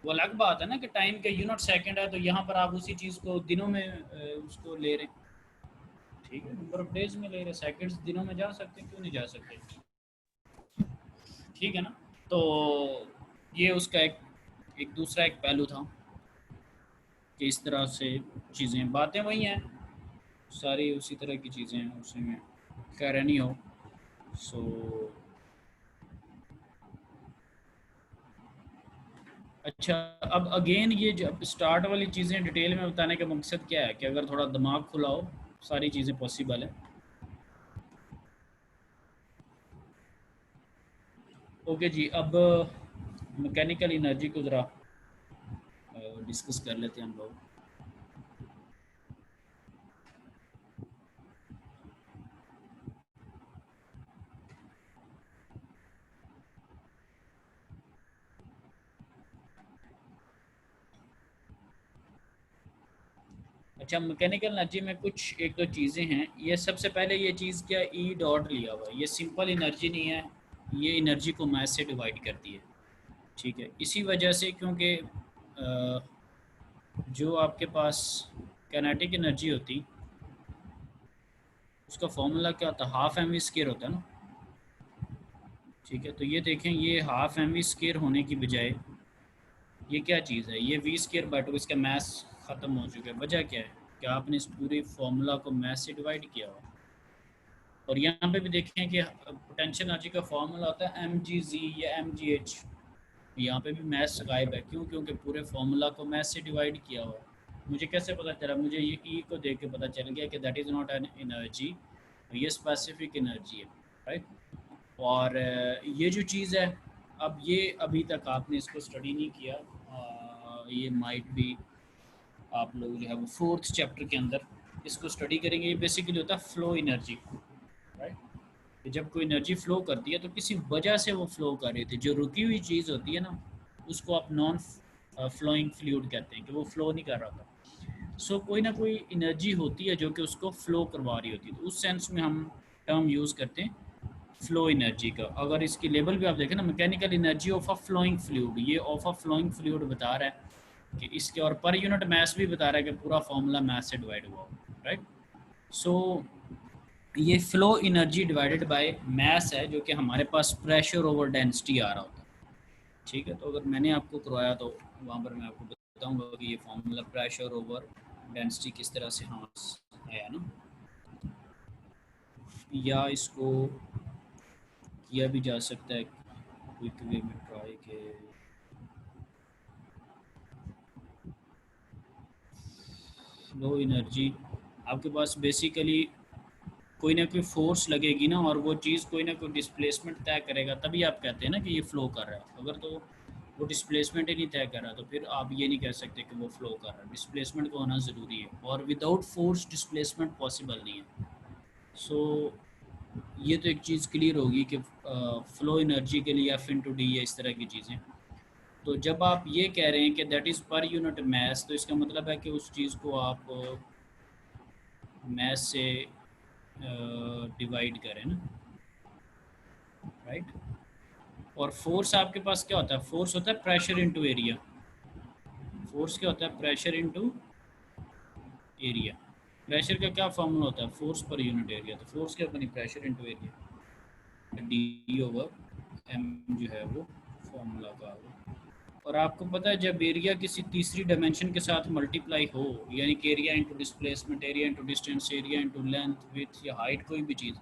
वो अलग बात है ना कि टाइम का यूनिट सेकंड है, तो यहाँ पर आप उसी चीज़ को दिनों में उसको ले रहे हैं, ठीक है, नंबर ऑफ डेज में ले रहे हैं, सेकंड्स दिनों में जा सकते हैं, क्यों नहीं जा सकते, ठीक है ना। तो ये उसका एक दूसरा एक पहलू था कि इस तरह से चीज़ें, बातें वही हैं सारी, उसी तरह की चीज़ें हैं, उसी में कह रहे नहीं हो। सो अच्छा, अब अगेन ये जब स्टार्ट वाली चीज़ें डिटेल में बताने का मकसद क्या है कि अगर थोड़ा दिमाग खुला हो सारी चीज़ें पॉसिबल है। ओके जी, अब मैकेनिकल एनर्जी को ज़रा डिस्कस कर लेते हैं हम लोग। अच्छा, मैकेनिकल एनर्जी में कुछ एक दो चीज़ें हैं, ये सबसे पहले ये चीज़ क्या, ई डॉट लिया हुआ है, ये सिंपल एनर्जी नहीं है, ये एनर्जी को मास से डिवाइड करती है, ठीक है। इसी वजह से क्योंकि जो आपके पास काइनेटिक एनर्जी होती उसका फॉर्मूला क्या होता है, हाफ एम वी स्केयर होता है ना, ठीक है। तो ये देखें, ये हाफ एम वी स्केयर होने की बजाय ये क्या चीज़ है, ये वी स्केयर बाय टू, इसका मैथ्स ख़त्म हो चुका है। वजह क्या है कि आपने इस पूरी फार्मूला को मैथ्स से डिवाइड किया हुआ। और यहाँ पे भी देखें कि पोटेंशियल एनर्जी का फार्मूला होता है एम जी जी या एम जी एच, यहाँ पे भी मैथ्स गायब है, क्यों, क्योंकि पूरे फार्मूला को मैथ्स से डिवाइड किया हुआ है। मुझे कैसे पता चला, मुझे ये ई को देख के पता चल गया कि that is not an energy, ये स्पेसिफिक एनर्जी है, राइट। और ये जो चीज़ है, अब ये अभी तक आपने इसको स्टडी नहीं किया, ये माइट भी आप लोग जो है वो 4th चैप्टर के अंदर इसको स्टडी करेंगे। ये बेसिकली होता है फ्लो एनर्जी, राइट। जब कोई एनर्जी फ़्लो करती है तो किसी वजह से वो फ़्लो कर रही थी, जो रुकी हुई चीज़ होती है ना उसको आप नॉन फ्लोइंग फ्लूइड कहते हैं कि वो फ़्लो नहीं कर रहा था। सो कोई ना कोई एनर्जी होती है जो कि उसको फ़्लो करवा रही होती है, तो उस सेंस में हम टर्म यूज़ करते हैं फ्लो एनर्जी का। अगर इसकी लेबल भी आप देखें ना, mechanical energy of a flowing fluid, ये ऑफ अ फ्लोइंग फ्लूइड बता रहा है कि इसके, और पर यूनिट मास भी बता रहा है कि पूरा फॉर्मूला मास से डिवाइड हुआ, राइट। सो ये flow energy divided by mass है, जो कि हमारे पास प्रेशर ओवर डेंसिटी आ रहा होता है, ठीक है। तो अगर मैंने आपको करवाया तो वहाँ पर मैं आपको बताऊँगा कि ये फॉर्मूला प्रेशर ओवर डेंसिटी किस तरह से हाँ है ना, या इसको किया भी जा सकता है क्विक वे में ट्राई के। फ्लो एनर्जी आपके पास बेसिकली कोई ना कोई फोर्स लगेगी ना, और वो चीज़ कोई ना कोई डिस्प्लेसमेंट तय करेगा, तभी आप कहते हैं ना कि ये फ़्लो कर रहा है। अगर तो वो डिस्प्लेसमेंट ही नहीं तय कर रहा तो फिर आप ये नहीं कह सकते कि वो फ़्लो कर रहा है। डिस्प्लेसमेंट को होना ज़रूरी है, और विदाउट फोर्स डिस्प्लेसमेंट पॉसिबल नहीं है। सो ये तो एक चीज़ क्लियर होगी कि फ़्लो एनर्जी के लिए F/d या इस तरह की चीज़ें। तो जब आप ये कह रहे हैं कि दैट इज़ पर यूनिट मास, तो इसका मतलब है कि उस चीज़ को आप मास से डिवाइड करें ना, राइट। और फोर्स आपके पास क्या होता है, फोर्स होता है प्रेशर इनटू एरिया। फोर्स क्या होता है, प्रेशर इनटू एरिया। प्रेशर का क्या फॉर्मूला होता है? Force per unit area. तो फोर्स क्या बनी? Pressure into area, D over M जो है वो फॉर्मूला का होगा। और आपको पता है जब एरिया किसी तीसरी डायमेंशन के साथ मल्टीप्लाई हो, यानी कि area into displacement, area into distance, area into length, width या हाइट, कोई भी चीज़,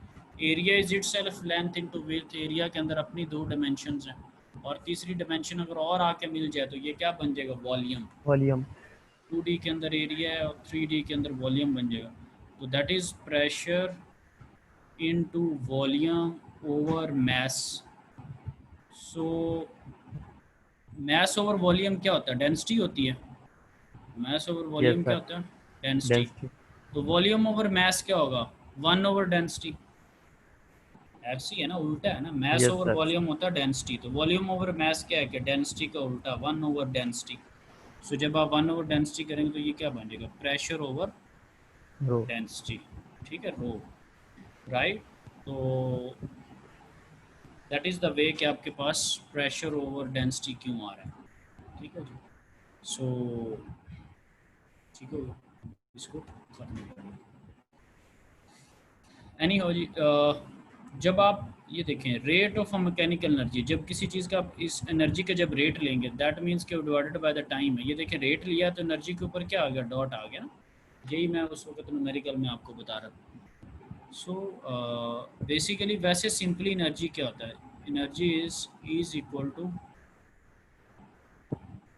area is itself length into width. Area के अंदर अपनी दो डायमेंशंस हैं और तीसरी डायमेंशन अगर और आके मिल जाए तो ये क्या बन जाएगा? वॉल्यूम। वॉल्यूम। 2D के अंदर एरिया है और 3D के अंदर वॉल्यूम बन जाएगा। तो that is pressure into volume over mass. So mass over volume क्या होता है? डेंसिटी होती है। मैस ओवर यस वॉल्यूम क्या सर। होता है? डेंसिटी। डेंसिटी। तो वॉल्यूम ओवर मैस क्या होगा? 1 ओवर डेंसिटी। ऐसी है ना, उल्टा है ना, mass yes over sir. Volume होता है डेंसिटी। तो वॉल्यूम ओवर मैस क्या है कि डेंसिटी का उल्टा, 1 ओवर डेंसिटी। सो जब आप 1 ओवर डेंसिटी करेंगे तो ये क्या बन जाएगा? प्रेशर ओवर रो। डेंसिटी। ठीक है, रो, राइट। तो दैट इज़ द वे कि आपके पास प्रेशर ओवर डेंसिटी क्यों आ रहा है। ठीक है जी। सो ठीक हो गया, इसको खत्म करेंगे। एनी हो जी, जब आप ये देखें रेट ऑफ मैकेनिकल एनर्जी, जब किसी चीज़ का आप इस एनर्जी का जब रेट लेंगे दैट मीन्स कि डिवाइडेड बाय द टाइम है। ये देखें रेट लिया तो एनर्जी के ऊपर क्या आ गया? डॉट आ गया ना। यही मैं उस वक्त न्यूमेरिकल में आपको बता रहा था। सो बेसिकली वैसे सिंपली एनर्जी क्या होता है? Energy is equal to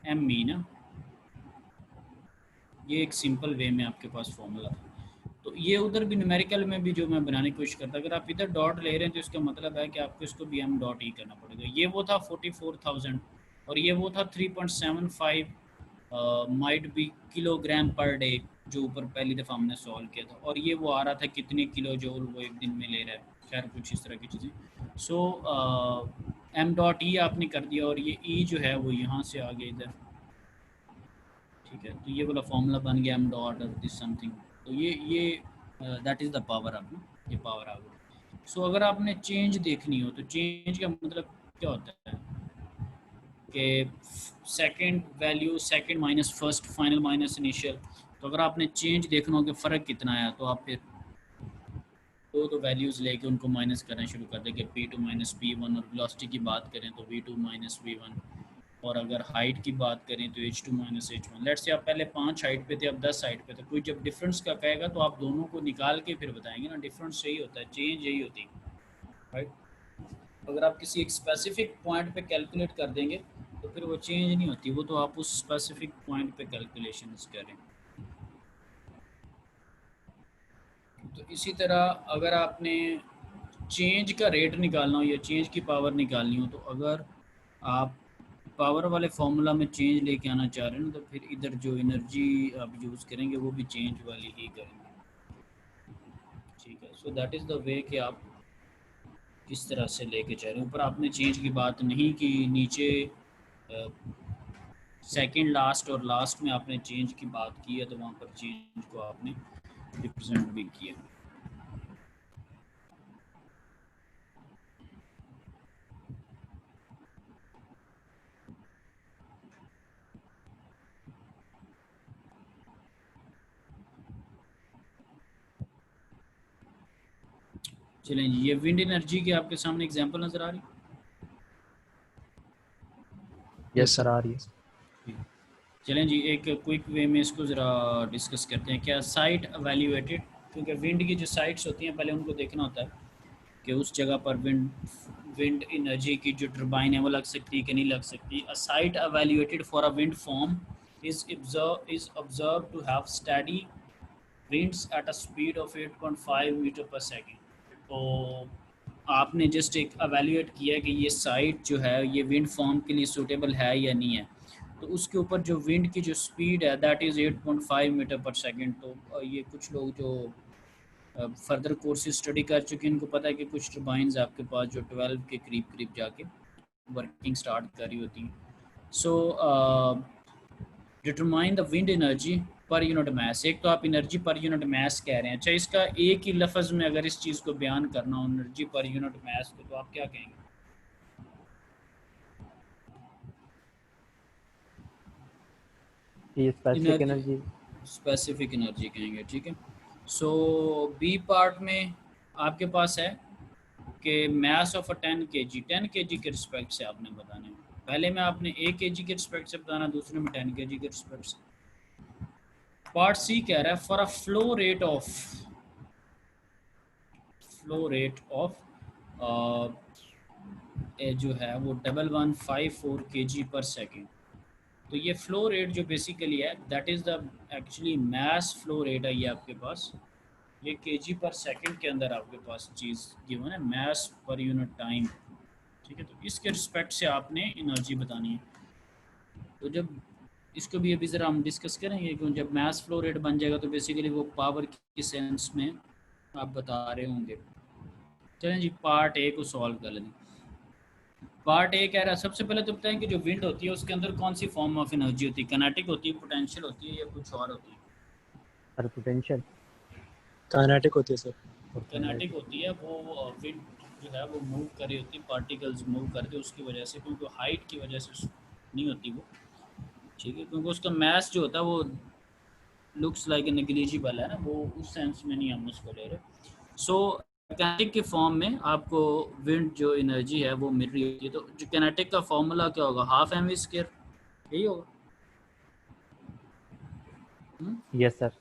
M E ना। ये एक सिंपल वे में आपके पास फॉर्मूला था। तो ये उधर भी न्यूमेरिकल में भी जो मैं बनाने की कोशिश करता, अगर आप इधर डॉट ले रहे हैं तो इसका मतलब है कि आपको इसको भी एम डॉट ई करना पड़ेगा। ये वो था 44,000 और ये वो था 3.75 might be kilogram per day, जो ऊपर पहली दफ़ा हमने सॉल्व किया था। और ये वो आ रहा था कितने किलो जूल वो एक दिन में ले रहा है, खैर कुछ इस तरह की चीज़ें। सो एम डॉट ई आपने कर दिया और ये ई जो है वो यहाँ से आ गया इधर। ठीक है, तो ये वाला फॉर्मूला बन गया एम डॉट और दिस समथिंग। तो ये that is the power up, ये पावर आ गई। सो अगर आपने चेंज देखनी हो तो चेंज का मतलब क्या होता है कि second value, second minus first, final minus initial. तो अगर आपने चेंज देखना हो कि फ़र्क कितना आया तो आप फिर दो वैल्यूज़ लेके उनको माइनस करना शुरू कर देंगे, P2 माइनस P1। और वेलोसिटी की बात करें तो V2 माइनस V1। और अगर हाइट की बात करें तो H2 minus H1। Let's say आप पहले 5 हाइट पे थे, अब 10 हाइट पे थे। कोई जब डिफरेंस का कहेगा तो आप दोनों को निकाल के फिर बताएंगे ना। डिफरेंस यही होता है, चेंज यही होती है, राइट। अगर आप किसी एक स्पेसिफिक पॉइंट पे कैलकुलेट कर देंगे तो फिर वो चेंज नहीं होती, वो तो आप उस स्पेसिफिक पॉइंट पे कैलकुलेशन करें। तो इसी तरह अगर आपने चेंज का रेट निकालना हो या चेंज की पावर निकालनी हो तो अगर आप पावर वाले फार्मूला में चेंज लेके आना चाह रहे हैं ना तो फिर इधर जो एनर्जी आप यूज़ करेंगे वो भी चेंज वाली ही करेंगे। ठीक है, so that is the way कि आप किस तरह से लेके जा रहे हैं। ऊपर आपने चेंज की बात नहीं की, नीचे सेकंड लास्ट और लास्ट में आपने चेंज की बात की है तो वहाँ पर चेंज को आपने रिप्रेजेंट भी किया। चलें जी, ये विंड एनर्जी की आपके सामने एग्जांपल नज़र आ रही है। यस सर, आ रही है। चलें जी, एक क्विक वे में इसको ज़रा डिस्कस करते हैं। क्या साइट एवेल्यूएटेड, क्योंकि विंड की जो साइट्स होती हैं पहले उनको देखना होता है कि उस जगह पर विंड एनर्जी की जो टर्बाइन है वो लग सकती है कि नहीं लग सकती। A site evaluated for a wind farm is observe to have study winds at a speed of 8.5 metre per second. तो आपने जस्ट एक एवेल्यूएट किया कि ये साइट जो है ये विंड फार्म के लिए सूटेबल है या नहीं है। तो उसके ऊपर जो विंड की जो स्पीड है that is 8.5 metre per second. तो ये कुछ लोग जो फर्दर कोर्सेज स्टडी कर चुके हैं इनको पता है कि कुछ टर्बाइंस आपके पास जो 12 के करीब करीब जाके वर्किंग स्टार्ट कर रही होती हैं। So determine the wind energy per unit mass. एक तो आप एनर्जी पर यूनिट मास कह रहे हैं, अच्छा इसका एक ही लफ्ज़ में अगर इस चीज़ को बयान करना हो एनर्जी पर यूनिट मास को, तो आप क्या कहेंगे? ये specific energy, energy. Specific energy कहेंगे, ठीक है। सो बी पार्ट में आपके पास है कि मास ऑफ अ 10 kg के रिस्पेक्ट से आपने बताना है। पहले में आपने 1 kg के रिस्पेक्ट से बताना, दूसरे में 10 kg के रिस्पेक्ट से। पार्ट सी कह रहा है for a flow rate of जो है वो 1154 kg पर सेकेंड। तो ये फ्लो रेट जो बेसिकली है that is the actually mass flow rate है ये आपके पास, ये kg पर सेकंड के अंदर आपके पास चीज़ गिवन है, मास पर यूनिट टाइम, ठीक है। तो इसके रिस्पेक्ट से आपने एनर्जी बतानी है। तो जब इसको भी अभी ज़रा हम डिस्कस करेंगे क्योंकि जब मास फ्लो रेट बन जाएगा तो बेसिकली वो पावर की सेंस में आप बता रहे होंगे। चलें जी पार्ट ए को सॉल्व कर लें। पार्ट ए कह रहा है सबसे पहले तो बताएं कि जो विंड होती है उसके अंदर कौन सी फॉर्म ऑफ एनर्जी होती है, काइनेटिक होती है, पोटेंशियल होती है या कुछ और होती है? सर पोटेंशियल काइनेटिक होती है सर। काइनेटिक होती है, वो विंड जो है वो मूव कर रही होती है, पार्टिकल्स मूव करते हैं उसकी वजह से, क्योंकि हाइट की वजह से नहीं होती वो, ठीक है, क्योंकि उसका मास जो होता है वो लुक्स लाइक नेग्लिजिबल है ना, वो उस सेंस में नहीं हम उसको ले रहे। सो काइनेटिक के फॉर्म में आपको विंड जो एनर्जी है वो मिल रही होती है। तो जो काइनेटिक का फॉर्मूला क्या होगा, हाफ एम वी स्क्वायर, यही होगा। Yes sir.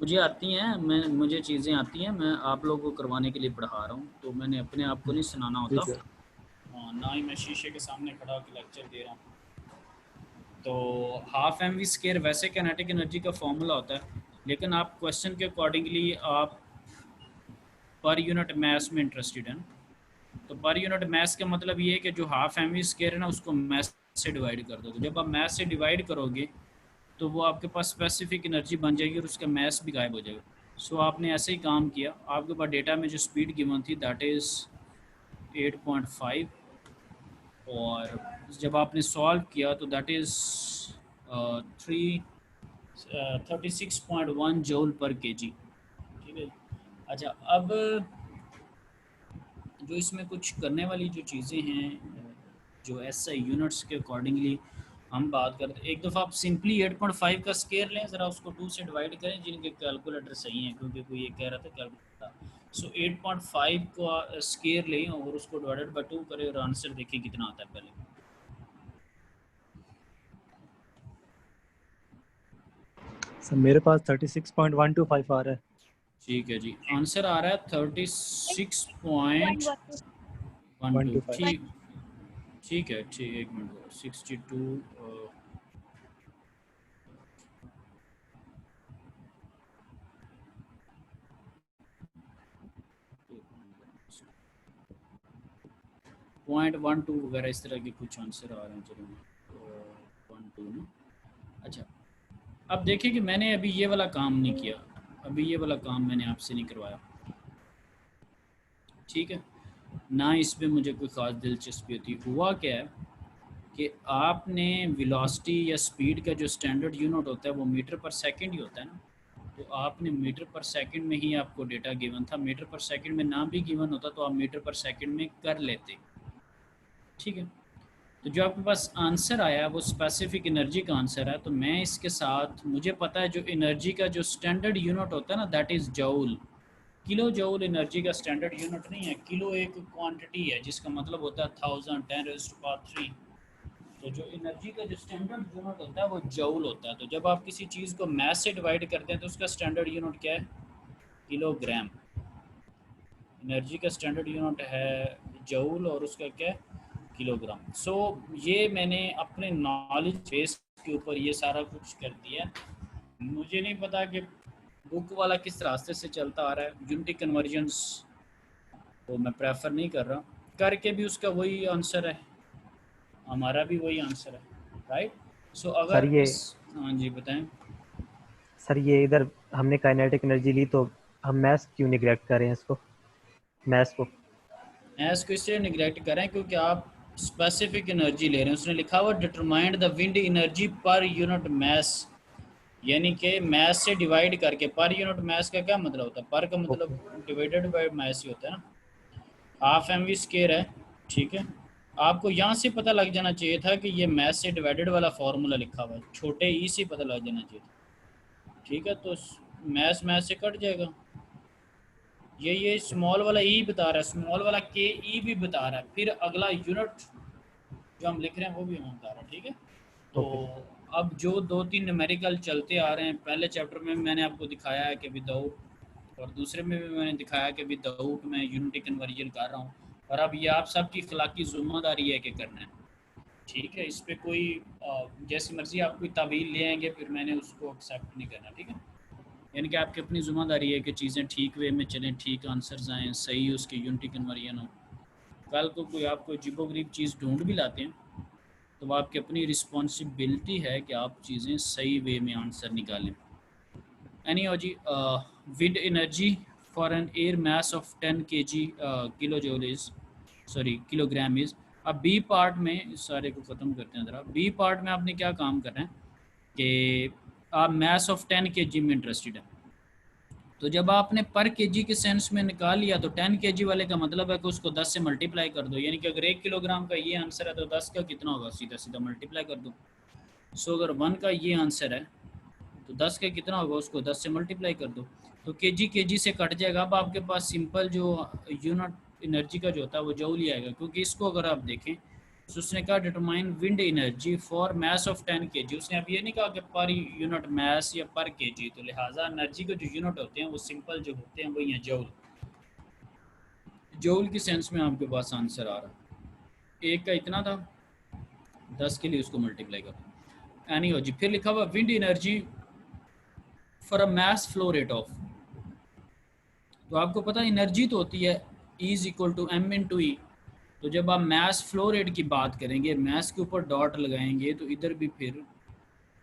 मुझे आती हैं, मुझे चीज़ें आती हैं, मैं आप लोगों को करवाने के लिए पढ़ा रहा हूँ, तो मैंने अपने आप को नहीं सुनाना जी होता। सर। हाँ, ना ही मैं शीशे के सामने खड़ा होकर लेक्चर दे रहा हूँ। तो हाफ एम वी स्क्वायर वैसे काइनेटिक एनर्जी का फॉर्मूला होता है, लेकिन आप क्वेश्चन के अकॉर्डिंगली आप पर यूनिट मास में इंटरेस्टेड हैं। तो पर यूनिट मास का मतलब ये है कि जो हाफ एम वी स्क्वायर है ना उसको मास से डिवाइड कर दो। तो जब आप मास से डिवाइड करोगे तो वो आपके पास स्पेसिफिक एनर्जी बन जाएगी और उसका मास भी गायब हो जाएगा। सो आपने ऐसे ही काम किया, आपके पास डेटा में जो स्पीड गिवन थी दैट इज़ 8.5, और जब आपने सॉल्व किया तो दैट इज़ 36.1 जूल पर केजी, ठीक है। अच्छा, अब जो इसमें कुछ करने वाली जो चीज़ें हैं जो ऐसा यूनिट्स के अकॉर्डिंगली हम बात करते हैं, एक दफ़ा आप सिंपली 8.5 का स्केयर लें, ज़रा उसको 2 से डिवाइड करें जिनके कैलकुलेटर सही हैं, क्योंकि कोई ये कह रहा था कैलकुलेटर। सो 8.5 का स्केयर लें और उसको डिवाइडेड बाय 2 करें और आंसर देखिए कितना आता है पहले। सर मेरे पास 36.125 आ रहा है। ठीक है जी, आंसर आ रहा है 36.12। 125। ठीक, ठीक है, ठीक, एक मिनट, 62 .12 वगैरह इस तरह के कुछ आंसर आ रहे हैं। चलो 12 ना। अच्छा, अब देखिए कि मैंने अभी ये वाला काम नहीं किया, अभी ये वाला काम मैंने आपसे नहीं करवाया, ठीक है ना, इसमें मुझे कोई ख़ास दिलचस्पी होती। हुआ क्या है कि आपने वेलोसिटी या स्पीड का जो स्टैंडर्ड यूनिट होता है वो मीटर पर सेकंड ही होता है ना, तो आपने मीटर पर सेकंड में ही आपको डेटा गिवन था, मीटर पर सेकंड में ना भी गिवन होता तो आप मीटर पर सेकंड में कर लेते, ठीक है। तो जो आपके पास आंसर आया वो स्पेसिफिक एनर्जी का आंसर है, तो मैं इसके साथ, मुझे पता है जो एनर्जी का जो स्टैंडर्ड यूनिट होता है ना that is joule. Kilo joule energy का स्टैंडर्ड यूनिट नहीं है, किलो एक क्वांटिटी है जिसका मतलब होता है 1000 10⁻³ तो जो एनर्जी का जो स्टैंडर्ड यूनिट होता है वो जूल होता है। तो जब आप किसी चीज़ को मास से डिवाइड करते हैं तो उसका स्टैंडर्ड यूनिट क्या है, किलोग्राम। एनर्जी का स्टैंडर्ड यूनिट है जूल और उसका क्या है, किलोग्राम। सो ये मैंने अपने नॉलेज बेस के ऊपर ये सारा कुछ कर दिया। मुझे नहीं पता कि बुक वाला किस रास्ते से चलता आ रहा है, यूनिटी कन्वर्जन्स तो मैं प्रेफर नहीं कर रहा, करके भी उसका वही आंसर है, हमारा भी वही आंसर है, राइट। सो अगर सर ये इस, हाँ जी बताएं। सर ये इधर हमने काइनेटिक एनर्जी ली तो हम मैथ्स क्यों निगलेक्ट कर रहे हैं इसको, मैथ्स को? एस को इसलिए निगलेक्ट करें क्योंकि आप स्पेसिफिक एनर्जी ले रहे हैं, उसने लिखा हुआ determined the wind energy per unit मास, यानी कि मास से डिवाइड करके। पर यूनिट मास का क्या मतलब होता है, पर का मतलब डिवाइडेड बाय मास ही होता है ना, हाफ एम वी स्क्वायर है, ठीक है। आपको यहाँ से पता लग जाना चाहिए था कि ये मास से डिवाइडेड वाला फार्मूला लिखा हुआ है, छोटे ई से पता लग जाना चाहिए था, ठीक है, तो मैथ से कट जाएगा। ये स्मॉल वाला ई बता रहा है, स्मॉल वाला के ई भी बता रहा है, फिर अगला यूनिट जो हम लिख रहे हैं वो भी हमें बता रहा है। ठीक है, तो अब जो 2-3 न्यूमेरिकल चलते आ रहे हैं, पहले चैप्टर में मैंने आपको दिखाया है कि विदाउट, और दूसरे में भी मैंने दिखाया कि विदाउट मैं यूनिटी कन्वर्जन कर रहा हूँ, और अब ये आप सबकी अखलाकी ज़िम्मेदारी है कि करना है। ठीक है, इस पर कोई जैसी मर्जी आप कोई तावील ले आएंगे फिर मैंने उसको एक्सेप्ट नहीं करना। ठीक है, यानी कि आपकी अपनी ज़िम्मेदारी है कि चीज़ें ठीक वे में चलें, ठीक आंसर्स आएँ, सही उसके यूनिटी कन्वर्जन हो। कल को कोई आपको अजीबोगरीब चीज़ ढूंढ भी लाते हैं तो वो आपकी अपनी रिस्पॉन्सिबिलिटी है कि आप चीज़ें सही वे में आंसर निकालें। एनी हो जी, wind energy for an air mass of 10 kg kilo joule is, sorry kilogram is. अब बी पार्ट में इस सारे को ख़त्म करते हैं ज़रा। बी पार्ट में आपने क्या काम करना है कि आप मास ऑफ 10 kg में इंटरेस्टेड है, तो जब आपने पर केजी के सेंस में निकाल लिया तो 10 kg वाले का मतलब है कि उसको 10 से मल्टीप्लाई कर दो, यानी कि अगर 1 किलोग्राम का ये आंसर है तो 10 का कितना होगा, सीधा सीधा मल्टीप्लाई कर दो। सो अगर 1 का ये आंसर है तो 10 का कितना होगा, उसको 10 से मल्टीप्लाई कर दो, तो केजी से कट जाएगा। अब आपके पास सिंपल जो यूनिट एनर्जी का जो होता है वो जूल ही आएगा, क्योंकि इसको अगर आप देखें तो उसने कहा determine wind energy for mass of 10 kg। उसने अब ये नहीं कहा कि पर यूनिट मास या पर केजी, तो लिहाजा एनर्जी के जो यूनिट होते हैं वो सिंपल जो होते हैं वही हैं जूल। जूल की सेंस में आपके पास आंसर आ रहा है, एक का इतना था, 10 के लिए उसको मल्टीप्लाई करो। एनी हो जी, फिर लिखा हुआ wind energy for a mass flow rate of, तो आपको पता है एनर्जी तो होती है E is equal to M into E, तो जब आप मास फ्लो रेट की बात करेंगे मास के ऊपर डॉट लगाएंगे तो इधर भी फिर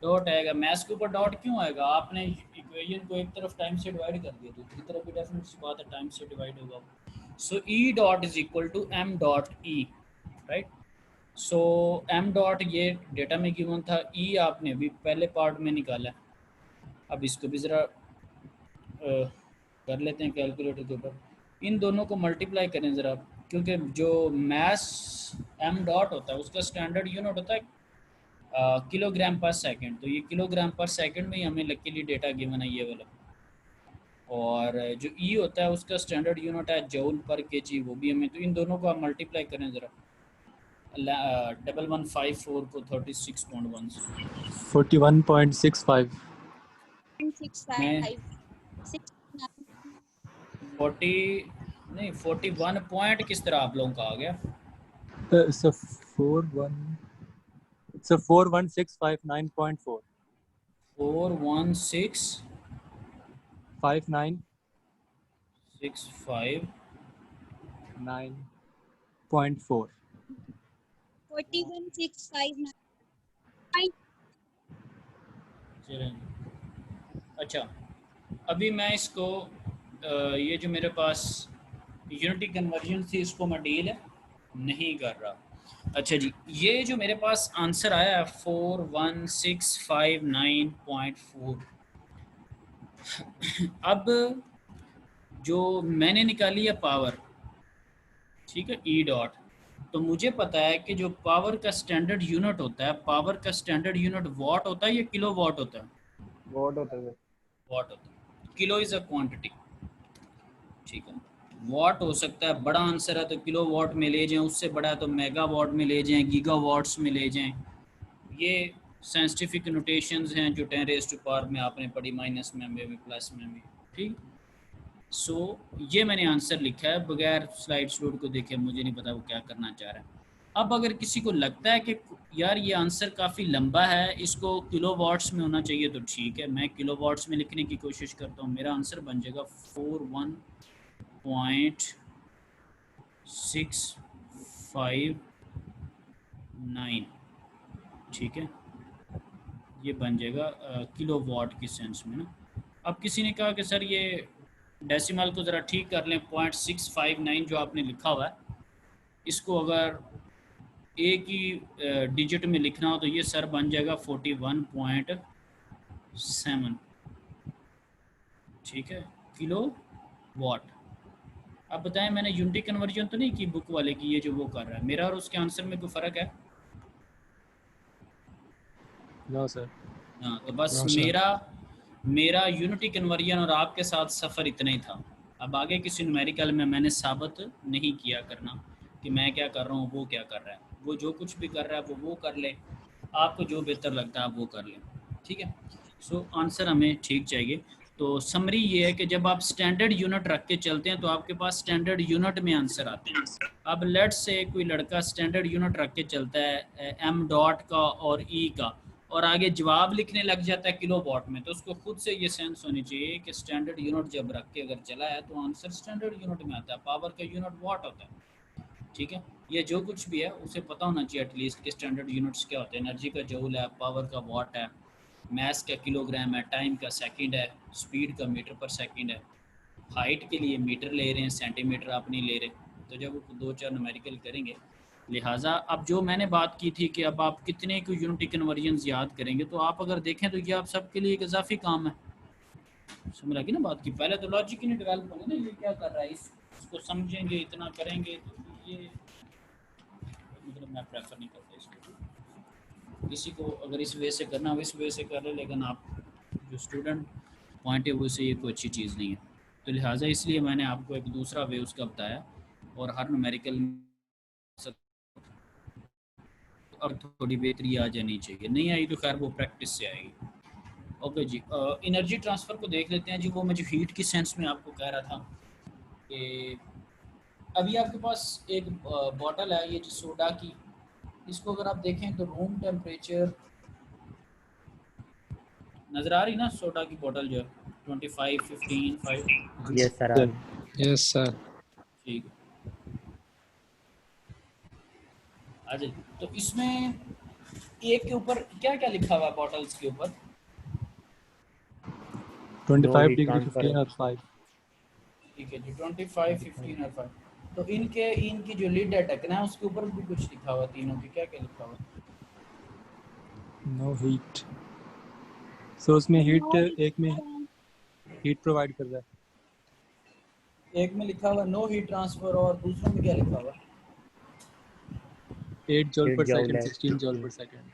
डॉट आएगा। मास के ऊपर डॉट क्यों आएगा, आपने इक्वेशन को एक तरफ टाइम से डिवाइड कर दिया, दूसरी तरफ भी डेफिनेट सी बात है टाइम से डिवाइड होगा। So E dot is equal to M dot E, right. So M dot ये डेटा में गिवन था, ई आपने अभी पहले पार्ट में निकाला। अब इसको भी ज़रा कर लेते हैं कैलकुलेटर के ऊपर, इन दोनों को मल्टीप्लाई करें ज़रा, क्योंकि जो मैस एम डॉट होता है उसका स्टैंडर्ड यूनिट होता है किलोग्राम पर सेकंड, तो ये किलोग्राम पर सेकंड में ही हमें लकीली डेटा गिवन है ये वाला, और जो ई होता है उसका स्टैंडर्ड यूनिट है जूल पर केजी, वो भी हमें, तो इन दोनों को आप मल्टीप्लाई करें ज़रा। 1154 को 36.1 41.65 मैं 40 नहीं 41 पॉइंट किस तरह आप लोगों का आ गया, so 41659.4 41665 9.4 41,659. चलें। अच्छा, अभी मैं इसको ये जो मेरे पास यूनिटी कन्वर्जन थी इसको मैं डील नहीं कर रहा। अच्छा जी, ये जो मेरे पास आंसर आया है 41659.4, अब जो मैंने निकाली है पावर, ठीक है, ई डॉट, तो मुझे पता है कि जो पावर का स्टैंडर्ड यूनिट होता है, पावर का स्टैंडर्ड यूनिट वाट होता है या किलो वाट होता है, वॉट होता है वाट होता है। किलो इज़ अ क्वांटिटी, ठीक है, वाट हो सकता है, बड़ा आंसर है तो किलो वाट में ले जाएं, उससे बड़ा है तो मेगा वाट में ले जाएं, गीगा वाट्स में ले जाएं। ये साइंटिफिक नोटेशंस हैं जो 10 रेज़ टू पावर में आपने पढ़ी, माइनस में भी प्लस में भी, ठीक। सो ये मैंने आंसर लिखा है बगैर स्लाइड स्लोड को देखे, मुझे नहीं पता वो क्या करना चाह रहा है। अब अगर किसी को लगता है कि यार ये आंसर काफ़ी लंबा है, इसको किलो वाट्स में होना चाहिए, तो ठीक है, मैं किलो वाट्स में लिखने की कोशिश करता हूँ। मेरा आंसर बन जाएगा 41.659, ठीक है, ये बन जाएगा किलो वाट की सेंस में ना। अब किसी ने कहा कि सर ये डेसिमल को ज़रा ठीक कर लें, 0.659 जो आपने लिखा हुआ है इसको अगर एक ही डिजिट में लिखना हो तो ये सर बन जाएगा 41.7, ठीक है, किलो वाट। अब बताएं, मैंने यूनिटी कन्वर्जन तो नहीं की बुक वाले की, ये जो वो कर रहा है, मेरा और उसके आंसर में कोई फ़र्क है? No sir. हाँ, तो बस No, sir. मेरा यूनिटी कन्वर्जन और आपके साथ सफ़र इतना ही था। अब आगे किसी न्यूमेरिकल में मैंने साबित नहीं किया करना कि मैं क्या कर रहा हूँ, वो क्या कर रहा है। वो जो कुछ भी कर रहा है वो कर ले, आपको जो बेहतर लगता है आप वो कर लें, ठीक है। सो आंसर हमें ठीक चाहिए। तो समरी ये है कि जब आप स्टैंडर्ड यूनिट रख के चलते हैं तो आपके पास स्टैंडर्ड यूनिट में आंसर आते हैं। अब लेट्स से कोई लड़का स्टैंडर्ड यूनिट रख के चलता है एम डॉट का और ई का, और आगे जवाब लिखने लग जाता है किलो वॉट में, तो उसको खुद से ये सेंस होनी चाहिए कि स्टैंडर्ड यूनिट जब रख के अगर चला है तो आंसर स्टैंडर्ड यूनिट में आता है। पावर का यूनिट वॉट होता है, ठीक है। ये जो कुछ भी है उसे पता होना चाहिए एटलीस्ट कि स्टैंडर्ड यूनिट्स क्या होते हैं। एनर्जी का जूल है, पावर का वॉट है, मास का किलोग्राम है, टाइम का सेकंड है, स्पीड का मीटर पर सेकंड है, हाइट के लिए मीटर ले रहे हैं, सेंटीमीटर आप नहीं ले रहे। तो जब वो दो चार न्यूमेरिकल करेंगे, लिहाजा अब जो मैंने बात की थी कि अब आप कितने को यूनिटी कन्वर्जन्स याद करेंगे, तो आप अगर देखें तो ये आप सबके लिए एक इजाफी काम है। समझ लगी ना बात की? पहले तो लॉजिक ही नहीं डेवलप होंगे ना, ये क्या कर रहा है, इसको समझेंगे, इतना करेंगे, तो ये मतलब मैं प्रेफर नहीं करता इसको। किसी को अगर इस वे से करना हो इस वे से कर ले, लेकिन आप जो स्टूडेंट पॉइंट है वो से ये कोई अच्छी चीज़ नहीं है। तो लिहाजा इसलिए मैंने आपको एक दूसरा वे उसका बताया। और हर न्यूमेरिकल अब थोड़ी बेहतरी आ जानी चाहिए, नहीं आई तो खैर वो प्रैक्टिस से आएगी। ओके जी, एनर्जी ट्रांसफ़र को देख लेते हैं जी। वो मैं जो हीट की सेंस में आपको कह रहा था कि अभी आपके पास एक बॉटल है ये जो सोडा की, इसको अगर आप देखें तो रूम टेम्परेचर नज़र आ रही ना, सोडा की बोतल जो है 25, 15, 5। यस सर, आ रही है। Yes sir. ठीक है, आ जाइए। तो इसमें एक के ऊपर क्या क्या लिखा हुआ है बॉटल्स के ऊपर? 25 हीट डिग्री, ट्रांसफर 15 और 5। ठीक है जी, 25, 15 और 5। तो इनकी जो लिड है ढकना है उसके ऊपर भी कुछ लिखा हुआ है, तीनों के क्या क्या लिखा हुआ है? No heat. सो उसमें हीट, नो एक में हीट प्रोवाइड कर रहा एक में लिखा हुआ नो हीट ट्रांसफर, और दूसरे में क्या लिखा हुआ है? है 8 जूल 8 पर जॉउल सेकंड, है, 16 जूल 16। पर सेकंड।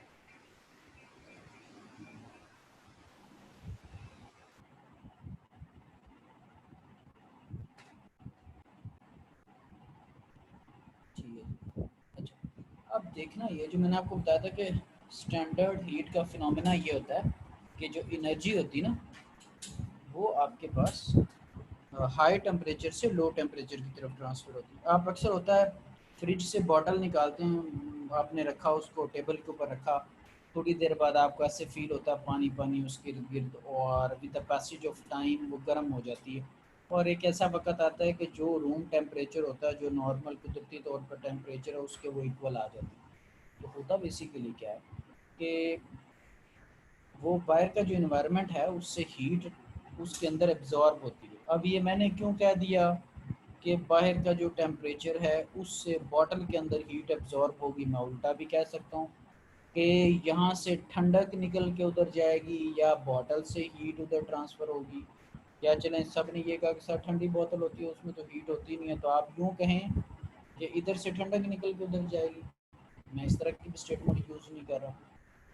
ठीक है। अच्छा, अब देखना ये जो मैंने आपको बताया था कि स्टैंडर्ड हीट का फिनोमेना ये होता है कि जो एनर्जी होती है ना वो आपके पास हाई टेम्परेचर से लो टेम्परेचर की तरफ ट्रांसफ़र होती है। आप अक्सर होता है फ्रिज से बॉटल निकालते हैं, आपने रखा उसको टेबल के ऊपर रखा, थोड़ी देर बाद आपको ऐसे फील होता है पानी पानी उसके इर्द गिर्द, और with the passage of time वो गर्म हो जाती है। और एक ऐसा वक्त आता है कि जो रूम टेम्परेचर होता है, जो नॉर्मल कुदरती तौर पर टेम्परेचर है उसके वो इक्वल आ जाती है। तो होता बेसिकली क्या है कि वो बाहर का जो इन्वायरमेंट है उससे हीट उसके अंदर एब्जॉर्ब होती है। अब ये मैंने क्यों कह दिया कि बाहर का जो टेम्परेचर है उससे बॉटल के अंदर हीट एब्जॉर्ब होगी, मैं उल्टा भी कह सकता हूँ कि यहाँ से ठंडक निकल के उधर जाएगी, या बॉटल से हीट उधर ट्रांसफ़र होगी। या चलें सब ने ये कहा कि सर ठंडी बोतल होती है उसमें तो हीट होती नहीं है, तो आप यूँ कहें कि इधर से ठंडक निकल के उधर जाएगी। मैं इस तरह की स्टेटमेंट यूज़ नहीं कर रहा,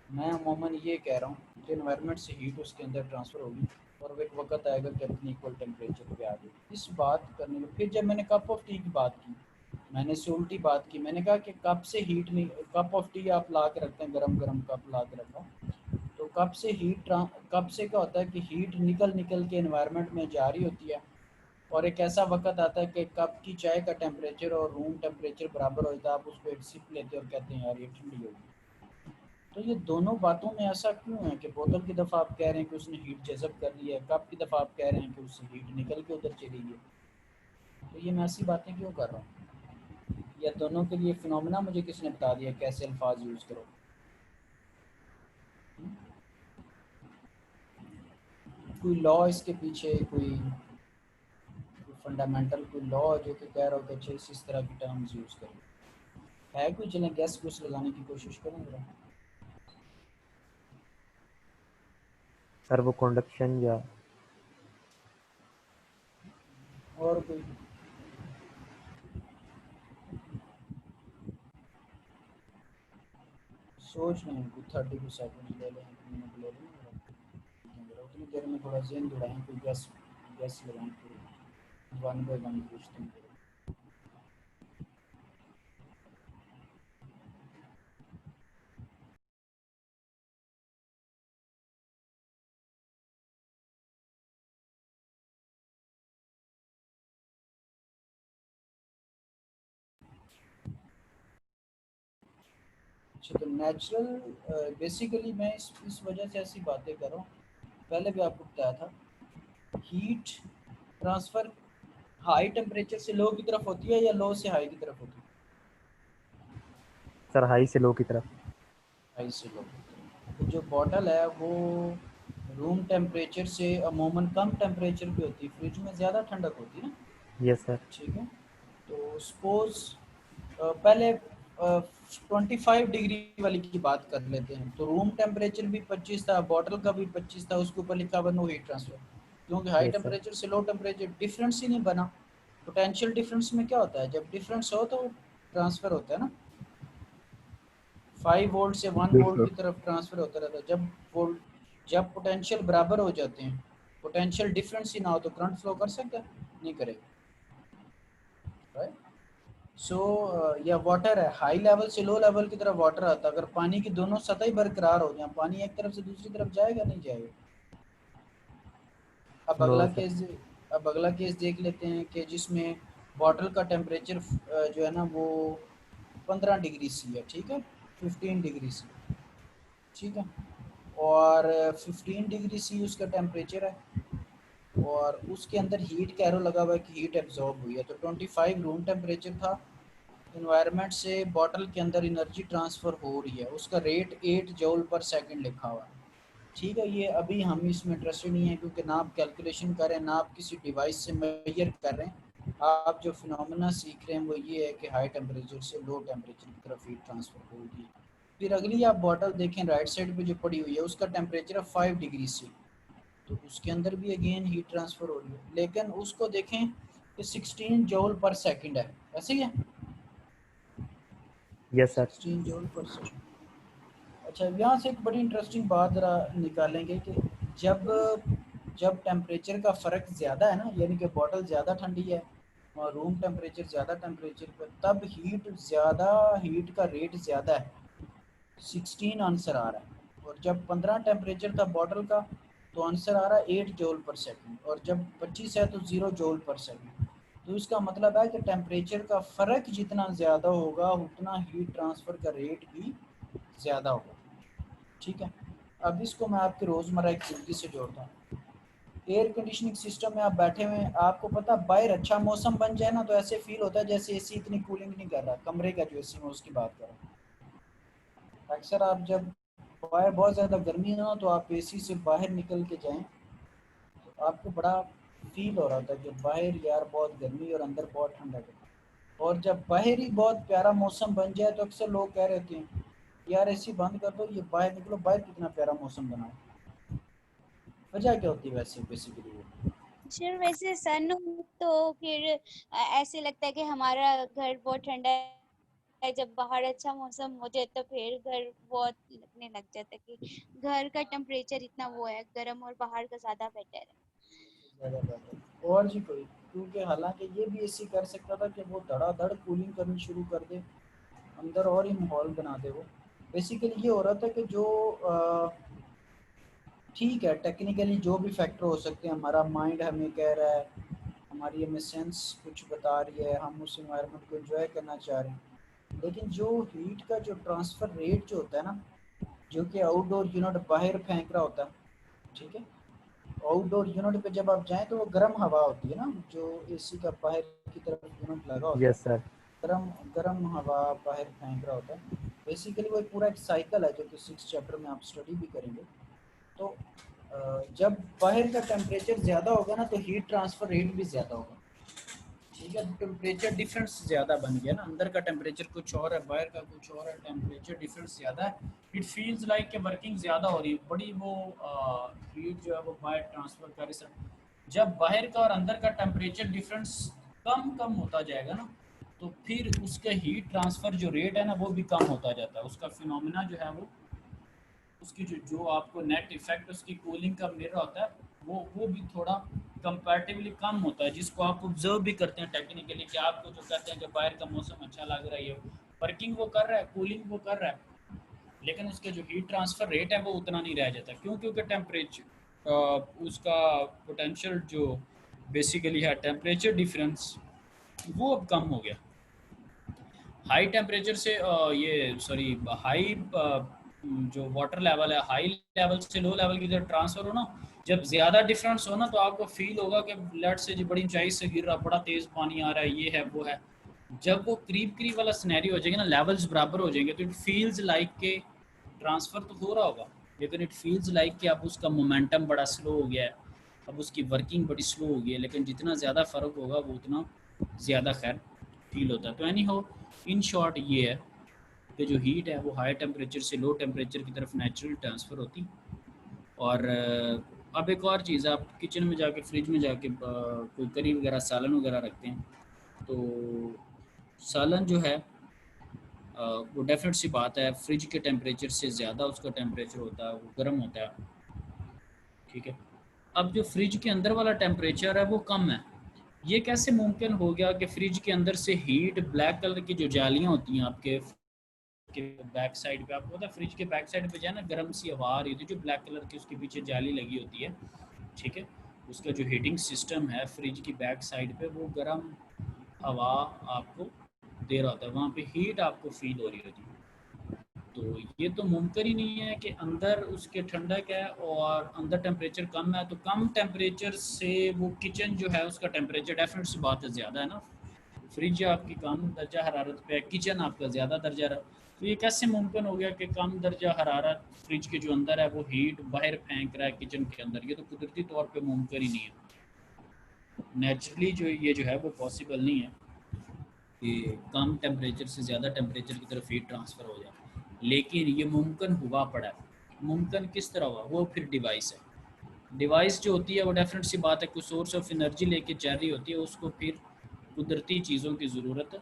मैं अमूमन ये कह रहा हूँ कि एनवायरनमेंट से हीट उसके अंदर ट्रांसफ़र होगी और वो एक वक्त आएगा कि अपनी इक्वल टेम्परेचर पे आ जाएगी। इस बात करने में फिर जब मैंने कप ऑफ टी की बात की, मैंने उससे उल्टी बात की। मैंने कहा कि कप से हीट नहीं, कप ऑफ टी आप ला के रखते हैं, गरम गरम कप ला के रखा, तो कप से क्या होता है कि हीट निकल निकल के एनवायरनमेंट में जा रही होती है, और एक ऐसा वक्त आता है कि कप की चाय का टेम्परेचर और रूम टेम्परेचर बराबर हो जाता है, आप उसको एक सिप लेते हैं और कहते हैं यार ये ठंडी होगी। तो ये दोनों बातों में ऐसा क्यों है कि बोतल की दफ़ा आप कह रहे हैं कि उसने हीट जज़ब कर ली है, कप की दफ़ा आप कह रहे हैं कि उससे हीट निकल के उधर चली गई? तो ये मैं ऐसी बातें क्यों कर रहा हूँ? या दोनों के लिए फिनोमेना मुझे किसने बता दिया कैसे अल्फाज यूज़ करो? कोई लॉ इसके पीछे, कोई फंडामेंटल कोई लॉ जो कि कह रहा हो कि अच्छा इस तरह की टर्म्स यूज़ करें, है कोई? चलें गैस कुछ लगाने की कोशिश करें जरा। सर वो कंडक्शन या और कोई? सोच नहीं, कोई 32 सेकंड ले लें, 1 मिनट ले लें, उतनी देर में थोड़ा ज़हन दौड़ाएं, कोई गैस गैस लगाएं, कोई 1 बाय 1 पूछते हैं। अच्छा, तो नेचुरल बेसिकली मैं इस वजह से ऐसी बातें कर रहा हूँ, पहले भी आपको बताया था, हीट ट्रांसफ़र हाई टेम्परेचर से लो की तरफ होती है या लो से हाई की तरफ होती है? सर हाई से लो की तरफ। हाई से लो। तो जो बॉटल है वो रूम टेम्परेचर से अमूमन कम टेम्परेचर पे होती है, फ्रिज में ज़्यादा ठंडक होती है ना, यस सर। ठीक है। तो सपोज पहले 25 डिग्री वाली की बात कर लेते हैं, तो रूम टेम्परेचर भी 25 था, बॉटल का भी 25 था, उसके ऊपर लिखा हुआ नो हीट ट्रांसफर, क्योंकि हाई यस सर। टेम्परेचर से लो टेम्परेचर डिफरेंस ही नहीं बना। पोटेंशियल डिफरेंस में क्या होता है, जब डिफरेंस हो तो ट्रांसफ़र होता है ना, 5 वोल्ट से 1 यस वोल्ट सर। की तरफ ट्रांसफ़र होता रहता है। जब पोटेंशियल बराबर हो जाते हैं, पोटेंशियल डिफरेंस ही ना हो, तो करंट फ्लो कर सकता है? नहीं करेगा, राइट। सो या वाटर है, हाई लेवल से लो लेवल की तरफ वाटर आता है, अगर पानी की दोनों सतह बरकरार हो जाए, पानी एक तरफ से दूसरी तरफ जाएगा नहीं जाएगा? अब नो अगला सर। केस अब अगला केस देख लेते हैं कि जिसमें बॉटल का टेम्परेचर जो है ना वो 15 डिग्री सी है, ठीक है, 15 डिग्री सी, ठीक है, और 15 डिग्री सी उसका टेम्परेचर है, और उसके अंदर हीट कैरो लगा हुआ है कि हीट एब्जॉर्ब हुई है, तो 25 रूम टेम्परेचर था, इन्वायरमेंट से बॉटल के अंदर एनर्जी ट्रांसफ़र हो रही है, उसका रेट 8 जूल पर सेकंड लिखा हुआ है, ठीक है। ये अभी हम इसमें इंटरेस्टेड नहीं है, क्योंकि ना आप कैलकुलेशन कर रहे हैं, ना आप किसी डिवाइस से मेजर कर रहे हैं, आप जो फिनोमेना सीख रहे हैं वो ये है कि हाई टेम्परेचर से लो टेम्परेचर की तरफ हीट ट्रांसफ़र होगी। फिर अगली आप बॉटल देखें राइट साइड पे जो पड़ी हुई है, उसका टेम्परेचर है 5 डिग्री सी, तो उसके अंदर भी अगेन हीट ट्रांसफ़र हो रही है, लेकिन उसको देखें कि 16 जूल पर सेकंड है, ऐसे ही है, यस सर। 16 जूल पर सेकंड। अच्छा, यहाँ से एक बड़ी इंटरेस्टिंग बात ज़रा निकालेंगे कि जब जब टेम्परेचर का फ़र्क ज़्यादा है ना, यानी कि बॉटल ज़्यादा ठंडी है और रूम टेम्परेचर ज़्यादा टेम्परेचर पर, तब हीट का रेट ज़्यादा है, 16 आंसर आ रहा है, और जब 15 टेम्परेचर था बॉटल का तो आंसर आ रहा है 8 जूल पर सेकंड, और जब 25 है तो 0 जूल पर सेकंड। तो इसका मतलब है कि टेम्परेचर का फ़र्क जितना ज़्यादा होगा उतना हीट ट्रांसफ़र का रेट भी ज़्यादा होगा, ठीक है। अब इसको मैं आपके रोज़मर्रा की ज़िंदगी से जोड़ता हूँ। एयर कंडीशनिंग सिस्टम में आप बैठे हुए हैं, आपको पता बाहर अच्छा मौसम बन जाए ना तो ऐसे फील होता है जैसे एसी इतनी कूलिंग नहीं कर रहा, कमरे का जो एसी मैं उसकी बात कर रहा हूँ। अक्सर आप जब बाहर बहुत ज़्यादा गर्मी हो तो आप एसी से बाहर निकल के जाएं तो आपको बड़ा फील हो रहा था कि बाहर यार बहुत गर्मी और अंदर बहुत ठंडा है, और जब बाहर ही बहुत प्यारा मौसम बन जाए तो अक्सर लोग कह रहे होते हैं यार एसी बंद कर दो, ये बाहर निकलो, बाहर कितना प्यारा मौसम बना है। वजह क्या होती है वैसे बेसिकली? सर वैसे सन हो तो फिर ऐसे लगता है कि हमारा घर बहुत ठंडा है, जब बाहर अच्छा मौसम हो जाए तो फिर घर बहुत लगने लग जाता है कि घर का टेम्परेचर इतना वो है गर्म और बाहर का ज़्यादा बेटर है। ज़्यादा बेहतर और जी कोई, क्योंकि हालांकि ये भी एसी कर सकता था कि वो धड़ाधड़ कूलिंग करनी शुरू कर दे, अंदर और ही माहौल बना दे। वो बेसिकली ये हो रहा था कि जो ठीक है टेक्निकली जो भी फैक्टर हो सकते हैं, हमारा माइंड हमें कह रहा है, हमारी हमें सेंस कुछ बता रही है, हम उस इन्वायरमेंट को एंजॉय करना चाह रहे हैं, लेकिन जो हीट का जो ट्रांसफ़र रेट जो होता है ना, जो कि आउटडोर यूनिट बाहर फेंक रहा होता है, ठीक है, आउटडोर यूनिट पे जब आप जाएं तो वो गर्म हवा होती है ना, जो एसी का बाहर की तरफ यूनिट लगा होता है, यस सर। गर्म गर्म हवा बाहर फेंक रहा होता है। बेसिकली वो एक पूरा एक साइकिल है जो कि 6 चैप्टर में आप स्टडी भी करेंगे। तो जब बाहर का टेम्परेचर ज़्यादा होगा ना तो हीट ट्रांसफ़र रेट भी ज़्यादा होगा, ठीक है। टेम्परेचर डिफरेंस ज़्यादा बन गया ना, अंदर का टेम्परेचर कुछ और है, बाहर का कुछ और है, टेम्परेचर डिफरेंस ज़्यादा है, इट फील्स लाइक कि वर्किंग ज़्यादा हो रही है, बड़ी वो हीट जो है वो बाहर ट्रांसफ़र करे सर। जब बाहर का और अंदर का टेम्परेचर डिफरेंस कम कम होता जाएगा ना, तो फिर उसका हीट ट्रांसफ़र जो रेट है ना वो भी कम होता जाता है, उसका फिनोमिना जो है वो उसकी जो आपको नेट इफेक्ट उसकी कूलिंग का मिरर होता है वो भी थोड़ा कंपैरेटिवली कम होता है, जिसको आप ऑब्जर्व भी करते हैं टेक्निकली कि आपको जो कहते हैं कि बाहर का मौसम अच्छा लग रहा है, वर्किंग वो कर रहा है, कूलिंग वो कर रहा है, लेकिन उसका जो हीट ट्रांसफ़र रेट है वो उतना नहीं रह जाता। क्यों? क्योंकि टेम्परेचर उसका पोटेंशियल जो बेसिकली है टेम्परेचर डिफरेंस वो अब कम हो गया। हाई टेम्परेचर से ये सॉरी हाई जो वाटर लेवल है हाई लेवल से लो लेवल की तरफ ट्रांसफ़र हो ना, जब ज़्यादा डिफरेंस हो ना तो आपको फील होगा कि लेट से जी बड़ी ऊंचाई से गिर रहा, बड़ा तेज़ पानी आ रहा है, ये है वो है। जब वो करीब करीब वाला सिनेरियो हो जाएगा ना, लेवल्स बराबर हो जाएंगे, तो इट फील्स लाइक के ट्रांसफ़र तो हो रहा होगा, लेकिन इट फील्स लाइक कि अब उसका मोमेंटम बड़ा स्लो हो गया है, अब उसकी वर्किंग बड़ी स्लो हो गई है। लेकिन जितना ज़्यादा फ़र्क होगा वो उतना ज़्यादा खैर फील होता है। तो एनी हो इन शॉर्ट ये है कि जो हीट है वो हाई टेम्परेचर से लो टेम्परेचर की तरफ नेचुरल ट्रांसफ़र होती। और अब एक और चीज़, आप किचन में जाके फ्रिज में जाके कोई करी वगैरह सालन वगैरह रखते हैं, तो सालन जो है वो डेफिनेट सी बात है फ्रिज के टेम्परेचर से ज़्यादा उसका टेम्परेचर होता है, वो गर्म होता है, ठीक है। अब जो फ्रिज के अंदर वाला टेम्परेचर है वो कम है। ये कैसे मुमकिन हो गया कि फ्रिज के अंदर से हीट, ब्लैक कलर की जो जालियाँ होती हैं आपके के बैक साइड पे, आपको पता है फ्रिज के बैक साइड पे जो है ना गर्म सी हवा आ रही होती है, जो ब्लैक कलर की उसके पीछे जाली लगी होती है, ठीक है। उसका जो हीटिंग सिस्टम है फ्रिज की बैक साइड पे वो गर्म हवा आपको दे रहा होता है, वहाँ पे हीट आपको फील हो रही होती है। तो ये तो मुमकिन ही नहीं है कि अंदर उसके ठंडक है और अंदर टेम्परेचर कम है, तो कम टेम्परेचर से वो किचन जो है उसका टेम्परेचर डेफिनेट सी बात है ज़्यादा है ना। फ्रिज आपकी कम दर्जा हरारत पे है, किचन आपका ज़्यादा दर्जा है, तो ये कैसे मुमकिन हो गया कि कम दर्जा हरारत फ्रिज के जो अंदर है वो हीट बाहर फेंक रहा है किचन के अंदर? ये तो कुदरती तौर पे मुमकिन ही नहीं है। नेचुरली जो ये जो है वो पॉसिबल नहीं है कि कम टेम्परेचर से ज़्यादा टेम्परेचर की तरफ हीट ट्रांसफ़र हो जाए, लेकिन ये मुमकिन हुआ पड़ा है। मुमकिन किस तरह हुआ? वो फिर डिवाइस है। डिवाइस जो होती है वो डेफिनेट सी बात है कोई सोर्स ऑफ एनर्जी लेके चल रही होती है, उसको फिर कुदरती चीज़ों की ज़रूरत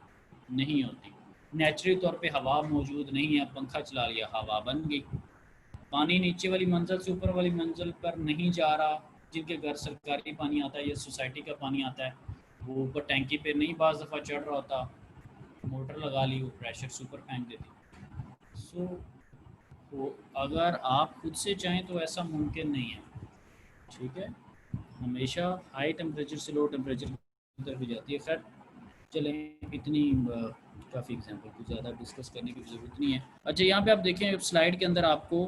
नहीं होती। नेचुरली तौर पे हवा मौजूद नहीं है, पंखा चला लिया हवा बन गई। पानी नीचे वाली मंजिल से ऊपर वाली मंजिल पर नहीं जा रहा, जिनके घर सरकारी पानी आता है या सोसाइटी का पानी आता है, वो ऊपर टैंकी पे नहीं बाज़ दफ़ा चढ़ रहा होता, मोटर लगा ली वो प्रेशर से ऊपर फेंक देती। सो तो अगर आप खुद से चाहें तो ऐसा मुमकिन नहीं है, ठीक है। हमेशा हाई टेम्परेचर से लो टेम्परेचर की तरफ जाती है। खैर चलें, इतनी काफ़ी एग्जांपल, कुछ ज़्यादा डिस्कस करने की ज़रूरत नहीं है। अच्छा यहाँ पे आप देखें स्लाइड के अंदर आपको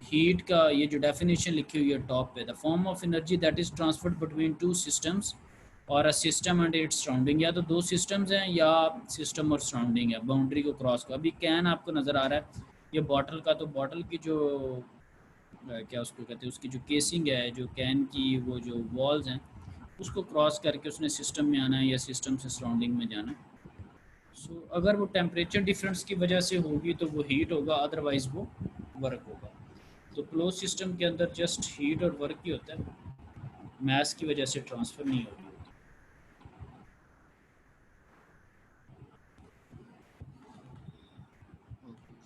हीट का ये जो डेफिनेशन लिखी हुई है टॉप पे, the form of energy that is transferred between two systems or a system and its surrounding, या तो दो सिस्टम्स हैं या सिस्टम और सराउंडिंग है, बाउंड्री को क्रॉस कर। अभी कैन आपको नज़र आ रहा है, ये बॉटल का, तो बॉटल की जो क्या उसको कहते हैं, उसकी जो केसिंग है, जो कैन की वो जो वॉल्स हैं, उसको क्रॉस करके उसने सिस्टम में आना है या सिस्टम से सराउंडिंग में जाना है। सो अगर वो टेम्परेचर डिफरेंस की वजह से होगी तो वो हीट होगा, अदरवाइज़ वो वर्क होगा। तो क्लोज सिस्टम के अंदर जस्ट हीट और वर्क ही होता है, मैस की वजह से ट्रांसफ़र नहीं हो रही होती।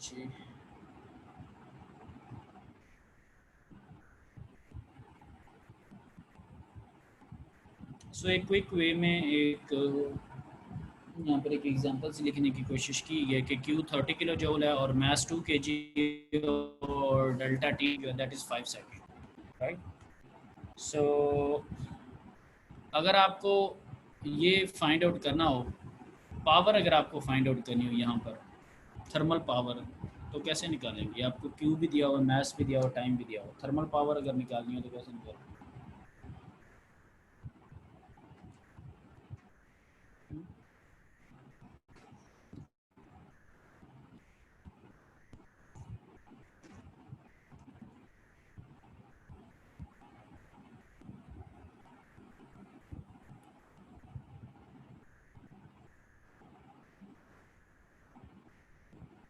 जी सो एक क्विक वे में एक यहाँ पर एक एग्जांपल से लिखने की कोशिश की है कि Q 30 किलो जूल है और मास 2 kg और डेल्टा T जो है दैट इज़ 5 सेकेंड, राइट। सो अगर आपको ये फाइंड आउट करना हो, पावर अगर आपको फाइंड आउट करनी हो यहाँ पर थर्मल पावर, तो कैसे निकालेंगे? आपको Q भी दिया हुआ, मास भी दिया हुआ, टाइम भी दिया हुआ, थर्मल पावर अगर निकालनी हो तो कैसे निकालेंगे?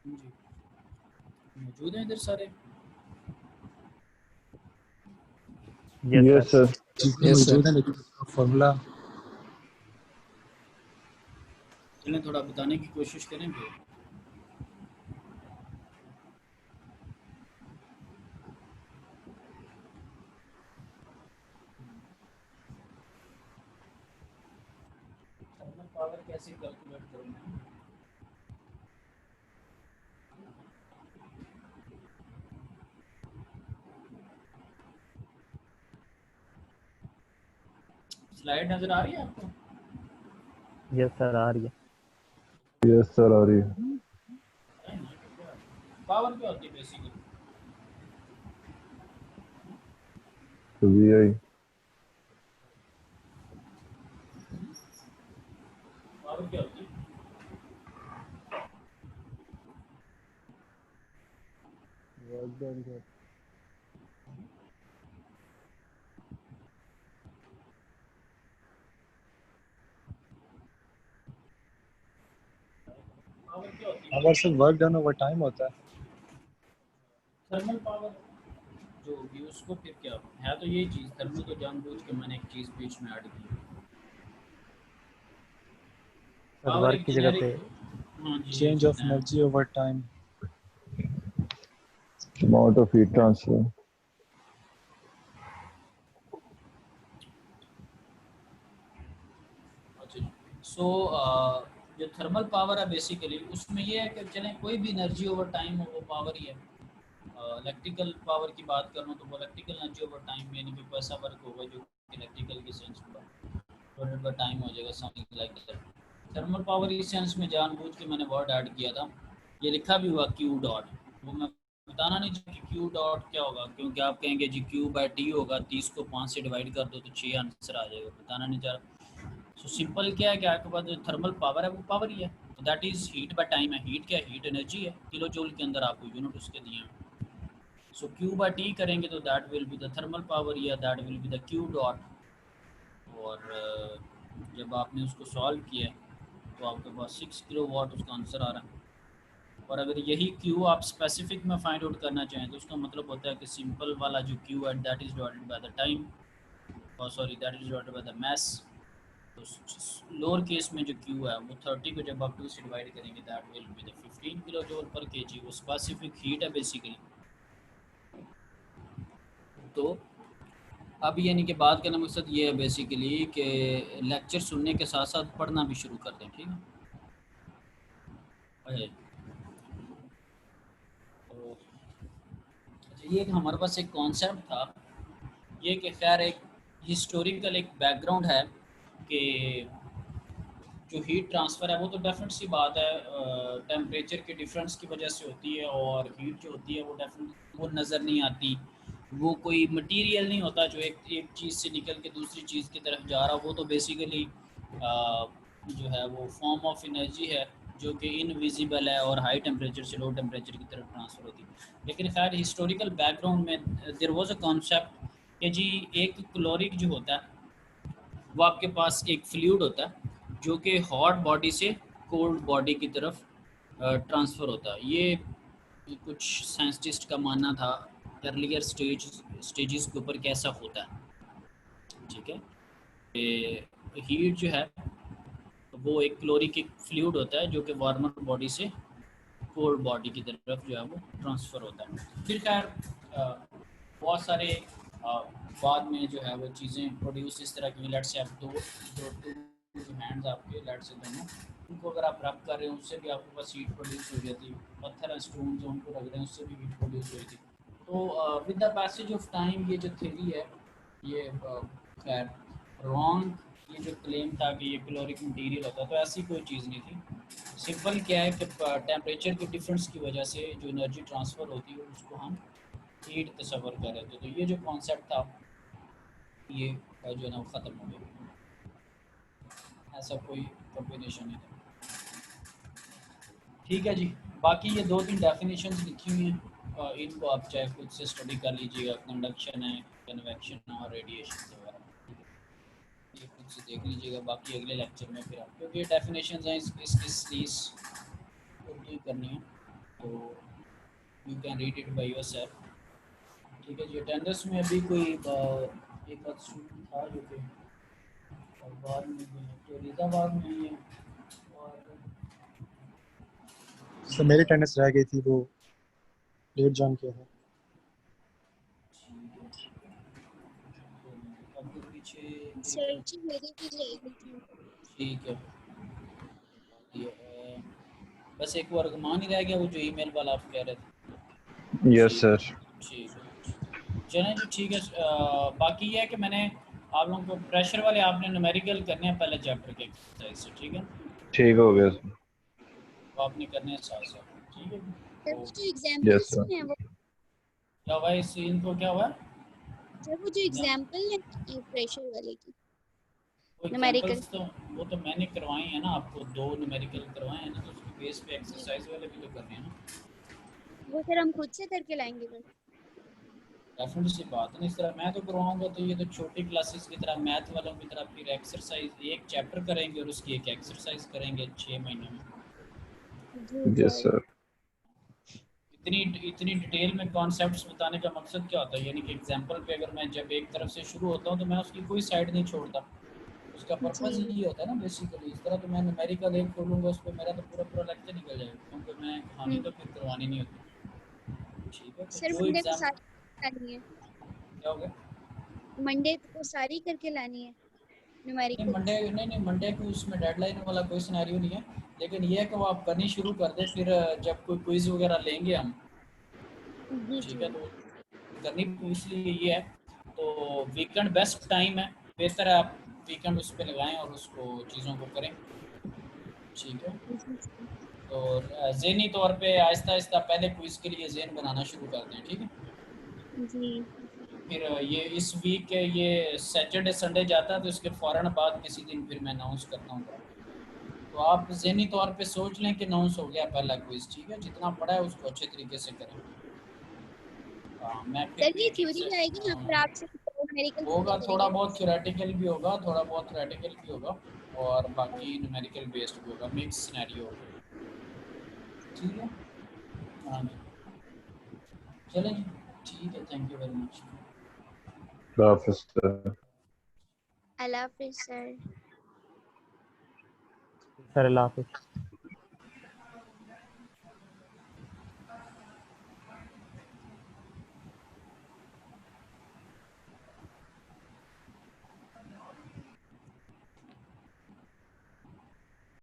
जी मौजूद हैं इधर सारे? Yes sir. मौजूद है लेकिन फॉर्मूला चलें थोड़ा बताने की कोशिश करेंगे। पावर कैसे कैलकुलेट करूँ मैं? स्लाइड नजर आ रही है आपको? यस सर आ रही है। यस सर आ रही है। पावर क्या होती है बेसिकली? तो VI पावर क्या होती है? पावर क्या होती है? हमारे से वर्क डन ओवर टाइम होता है। थर्मल पावर जो होगी उसको फिर क्या है, तो ये चीज़ थर्मल तो जानबूझ के मैंने एक चीज़ बीच में ऐड की। सर पावर वर्क एक की जगह पे जेनेरिक, हाँ जी ये चेंज ऑफ बताएं। Energy over time. amount of heat transfer. अच्छा, सो जो थर्मल पावर है बेसिकली उसमें ये है कि चलें कोई भी एनर्जी ओवर टाइम हो वो पावर ही है। इलेक्ट्रिकल पावर की बात करूँ तो वो इलेक्ट्रिकल एनर्जी ओवर टाइम यानी कि ऐसा वर्क होगा जो इलेक्ट्रिकल के सेंस में डिवाइडेड बाय टाइम हो जाएगा, something like that. Thermal power इस सेंस में जानबूझ के मैंने वर्ड ऐड किया था, ये लिखा भी हुआ क्यू डॉट, वो मैं बताना नहीं चाहती क्यू डॉट क्या होगा, क्योंकि आप कहेंगे जी क्यू बाय टी होगा, 30 को 5 से डिवाइड कर दो तो 6 आंसर आ जाएगा, बताना नहीं चाह रहा। सो सिंपल क्या है कि आपके पास जो थर्मल पावर है वो पावर ही है, तो that is heat bye time है। हीट क्या है? हीट एनर्जी है, किलो जूल के अंदर आपको यूनिट उसके दिए हैं। सो क्यू बाय टी करेंगे तो that will be the thermal power या that will be the Q dot. और जब आपने उसको सॉल्व किया तो आपके पास 6 किलो वाट उसका आंसर आ रहा है। और अगर यही क्यू आप स्पेसिफिक में फाइंड आउट करना चाहें तो उसका मतलब होता है कि सिंपल वाला जो क्यू है that is divided by the time, और sorry that is divided by the mass. तो लोअर केस में जो क्यू है वो 30 को जब आप 2 से डिवाइड करेंगे that will be the 15 kilo joule पर केजी, वो स्पेसिफिक हीट है बेसिकली। तो अब यानी कि बात करने का मकसद ये है बेसिकली कि लेक्चर सुनने के साथ साथ पढ़ना भी शुरू कर दें, ठीक है? तो अच्छा, ये हमारे पास एक कॉन्सेप्ट था, ये कि खैर एक हिस्टोरिकल एक बैकग्राउंड है कि जो हीट ट्रांसफ़र है वो तो डेफिनेट सी बात है टेम्परेचर के डिफरेंस की वजह से होती है, और हीट जो होती है वो डेफिनेट वो नज़र नहीं आती, वो कोई मटेरियल नहीं होता जो एक चीज़ से निकल के दूसरी चीज़ की तरफ जा रहा, वो तो बेसिकली जो है वो फॉर्म ऑफ एनर्जी है जो कि इनविजिबल है और हाई टेम्परेचर से लो टेम्परेचर की तरफ ट्रांसफ़र होती है। लेकिन खैर हिस्टोरिकल बैकग्राउंड में देयर वाज अ कॉन्सेप्ट कि जी एक क्लोरिक जो होता है वो आपके पास एक फ्लूइड होता है जो कि हॉट बॉडी से कोल्ड बॉडी की तरफ ट्रांसफ़र होता है। ये कुछ साइंटिस्ट का मानना था अर्लियर स्टेजेस के ऊपर कैसा होता है, ठीक है? हीट जो है वो एक क्लोरिक एक फ्लूइड होता है जो कि वार्मर बॉडी से कोल्ड बॉडी की तरफ जो है वो ट्रांसफ़र होता है। फिर खैर बहुत सारे बाद में जो है वो चीज़ें प्रोड्यूस इस तरह की, लेट से आप दो हैंड्स आपके लेट से दोनों, उनको अगर आप रब कर रहे हो उससे भी आपके पास हीट प्रोड्यूस हो जाती है। पत्थर स्टोन जो उनको रख रहे हैं उससे भी हीट प्रोड्यूस हो जाती है। तो with the passage of time ये जो थ्योरी है ये खैर रॉन्ग, ये जो क्लेम था कि ये क्लोरिक मटेरियल होता है, तो ऐसी कोई चीज़ नहीं थी। सिंपल क्या है कि टेम्परेचर के डिफरेंस की वजह से जो एनर्जी ट्रांसफ़र होती है उसको हम हीट तस्वर कर रहे थे। तो ये जो कॉन्सेप्ट था ये जो है ना वो ख़त्म हो गया, ऐसा कोई कॉम्बिनेशन नहीं था। ठीक है जी, बाकी ये 2-3 डेफिनेशंस लिखी हुई हैं, इनको आप चाहे खुद से स्टडी कर लीजिएगा, कंडक्शन है, कन्वेक्शन है और रेडिएशन वगैरह, ये खुद से देख लीजिएगा। बाकी अगले लेक्चर में फिर आप, क्योंकि ये डेफिनेशंस हैं इस चीज़ को करनी है तो you can read it by yourself. ठीक है जी, अटेंडेंस में अभी कोई एक आध स्टूडेंट था जो कि बाद में जो फरीदाबाद में ही है, और सर मेरी अटेंडेंस रह गई थी, वो लेट ज्वाइन किया था। अब तो पीछे सर जी मेरी भी रहेगी थी। ठीक है, ये, बस एक वो अरगमान ही रह गया, वो जो ईमेल वाला आप कह रहे थे। Yes sir. ठीक है, चलें जी, ठीक है। बाकी ये है कि मैंने आप लोगों को प्रेशर वाले आपने न्यूमेरिकल करने हैं पहले चैप्टर के एक्सरसाइज से, ठीक है? ठीक हो गया सर। वो आपने करने हैं साथ साथ, ठीक है? सर तो वो जो यस एग्जांपल्स सर। हैं वो क्या हुआ इस इनको क्या हुआ? सर वो जो एग्जांपल है प्रेशर वाले की वो न्यूमेरिकल एग्जांपल्स तो वो तो मैंने करवाई है ना आपको, 2 न्यूमेरिकल करवाए हैं ना, तो उसके बेस पे एक्सरसाइज वाले भी तो करने हैं ना। वो सर हम खुद से करके लाएंगे फिर। डेफिनेटली सी बात है ना, इस तरह मैं तो करवाऊंगा तो ये तो छोटी क्लासेस की तरह मैथ वालों की तरह फिर एक्सरसाइज एक चैप्टर करेंगे और उसकी एक एक्सरसाइज करेंगे 6 महीनों में। जी यस सर। सर। इतनी इतनी डिटेल में कॉन्सेप्ट्स बताने का मकसद क्या होता है, यानी कि एग्जांपल पे अगर मैं जब एक तरफ से शुरू होता हूँ तो मैं उसकी कोई साइड नहीं छोड़ता, उसका पर्पस जी ही होता है ना बेसिकली। इस तरह तो मैं न्यूमेरिकल एक खोलूँगा उस पर मेरा तो पूरा पूरा लेक्चर निकल जाएगा, क्योंकि मैं कहानी तो फिर करवानी नहीं होती। ठीक है, तो सर जो मंडे को एग्जाम सारी लानी है, क्या हो गया? मंडे को सारी करके लानी है नहीं न्यूमेरिकल। मंडे नहीं नहीं मंडे को उसमें डेडलाइन वाला कोई सिनेरियो नहीं है, लेकिन ये है कि वो आप करनी शुरू कर दें, फिर जब कोई क्विज वगैरह लेंगे हम, जी ठीक जी है, तो करनी इसलिए ये है। तो वीकेंड बेस्ट टाइम है, बेहतर है आप वीकेंड उस पर लगाएं और उसको चीज़ों को करें, ठीक है। जी सर। तो ज़हनी तौर पे आहिस्ता आहिस्ता पहले क्विज के लिए ज़हन बनाना शुरू करते हैं, ठीक है। जी फिर ये इस वीक के ये सैटरडे संडे जाता है तो इसके फ़ौरन बाद किसी दिन फिर मैं अनाउंस करता हूँ। तो आप ज़हनी तौर पे सोच लें कि अनाउंस हो गया पहला क्विज, ठीक है, जितना पड़ा है उसको अच्छे तरीके से करें। हाँ, मैं फिर सर भी ये एक थ्योरी आएगी ना फिर आपसे न्यूमेरिकल पूरे होगा, थोड़ा करेंगे। बहुत थ्योरेटिकल भी होगा, थोड़ा बहुत थ्योरेटिकल भी होगा और बाकी न्यूमेरिकल बेस्ड भी होगा, मिक्स सिनेरियो होगा, ठीक है। हाँ जी, चलें जी, ठीक है, थैंक यू वेरी मच। खुदा हाफिज़ सर। अल्लाह हाफिज़ सर। सर अल्लाह हाफिज़।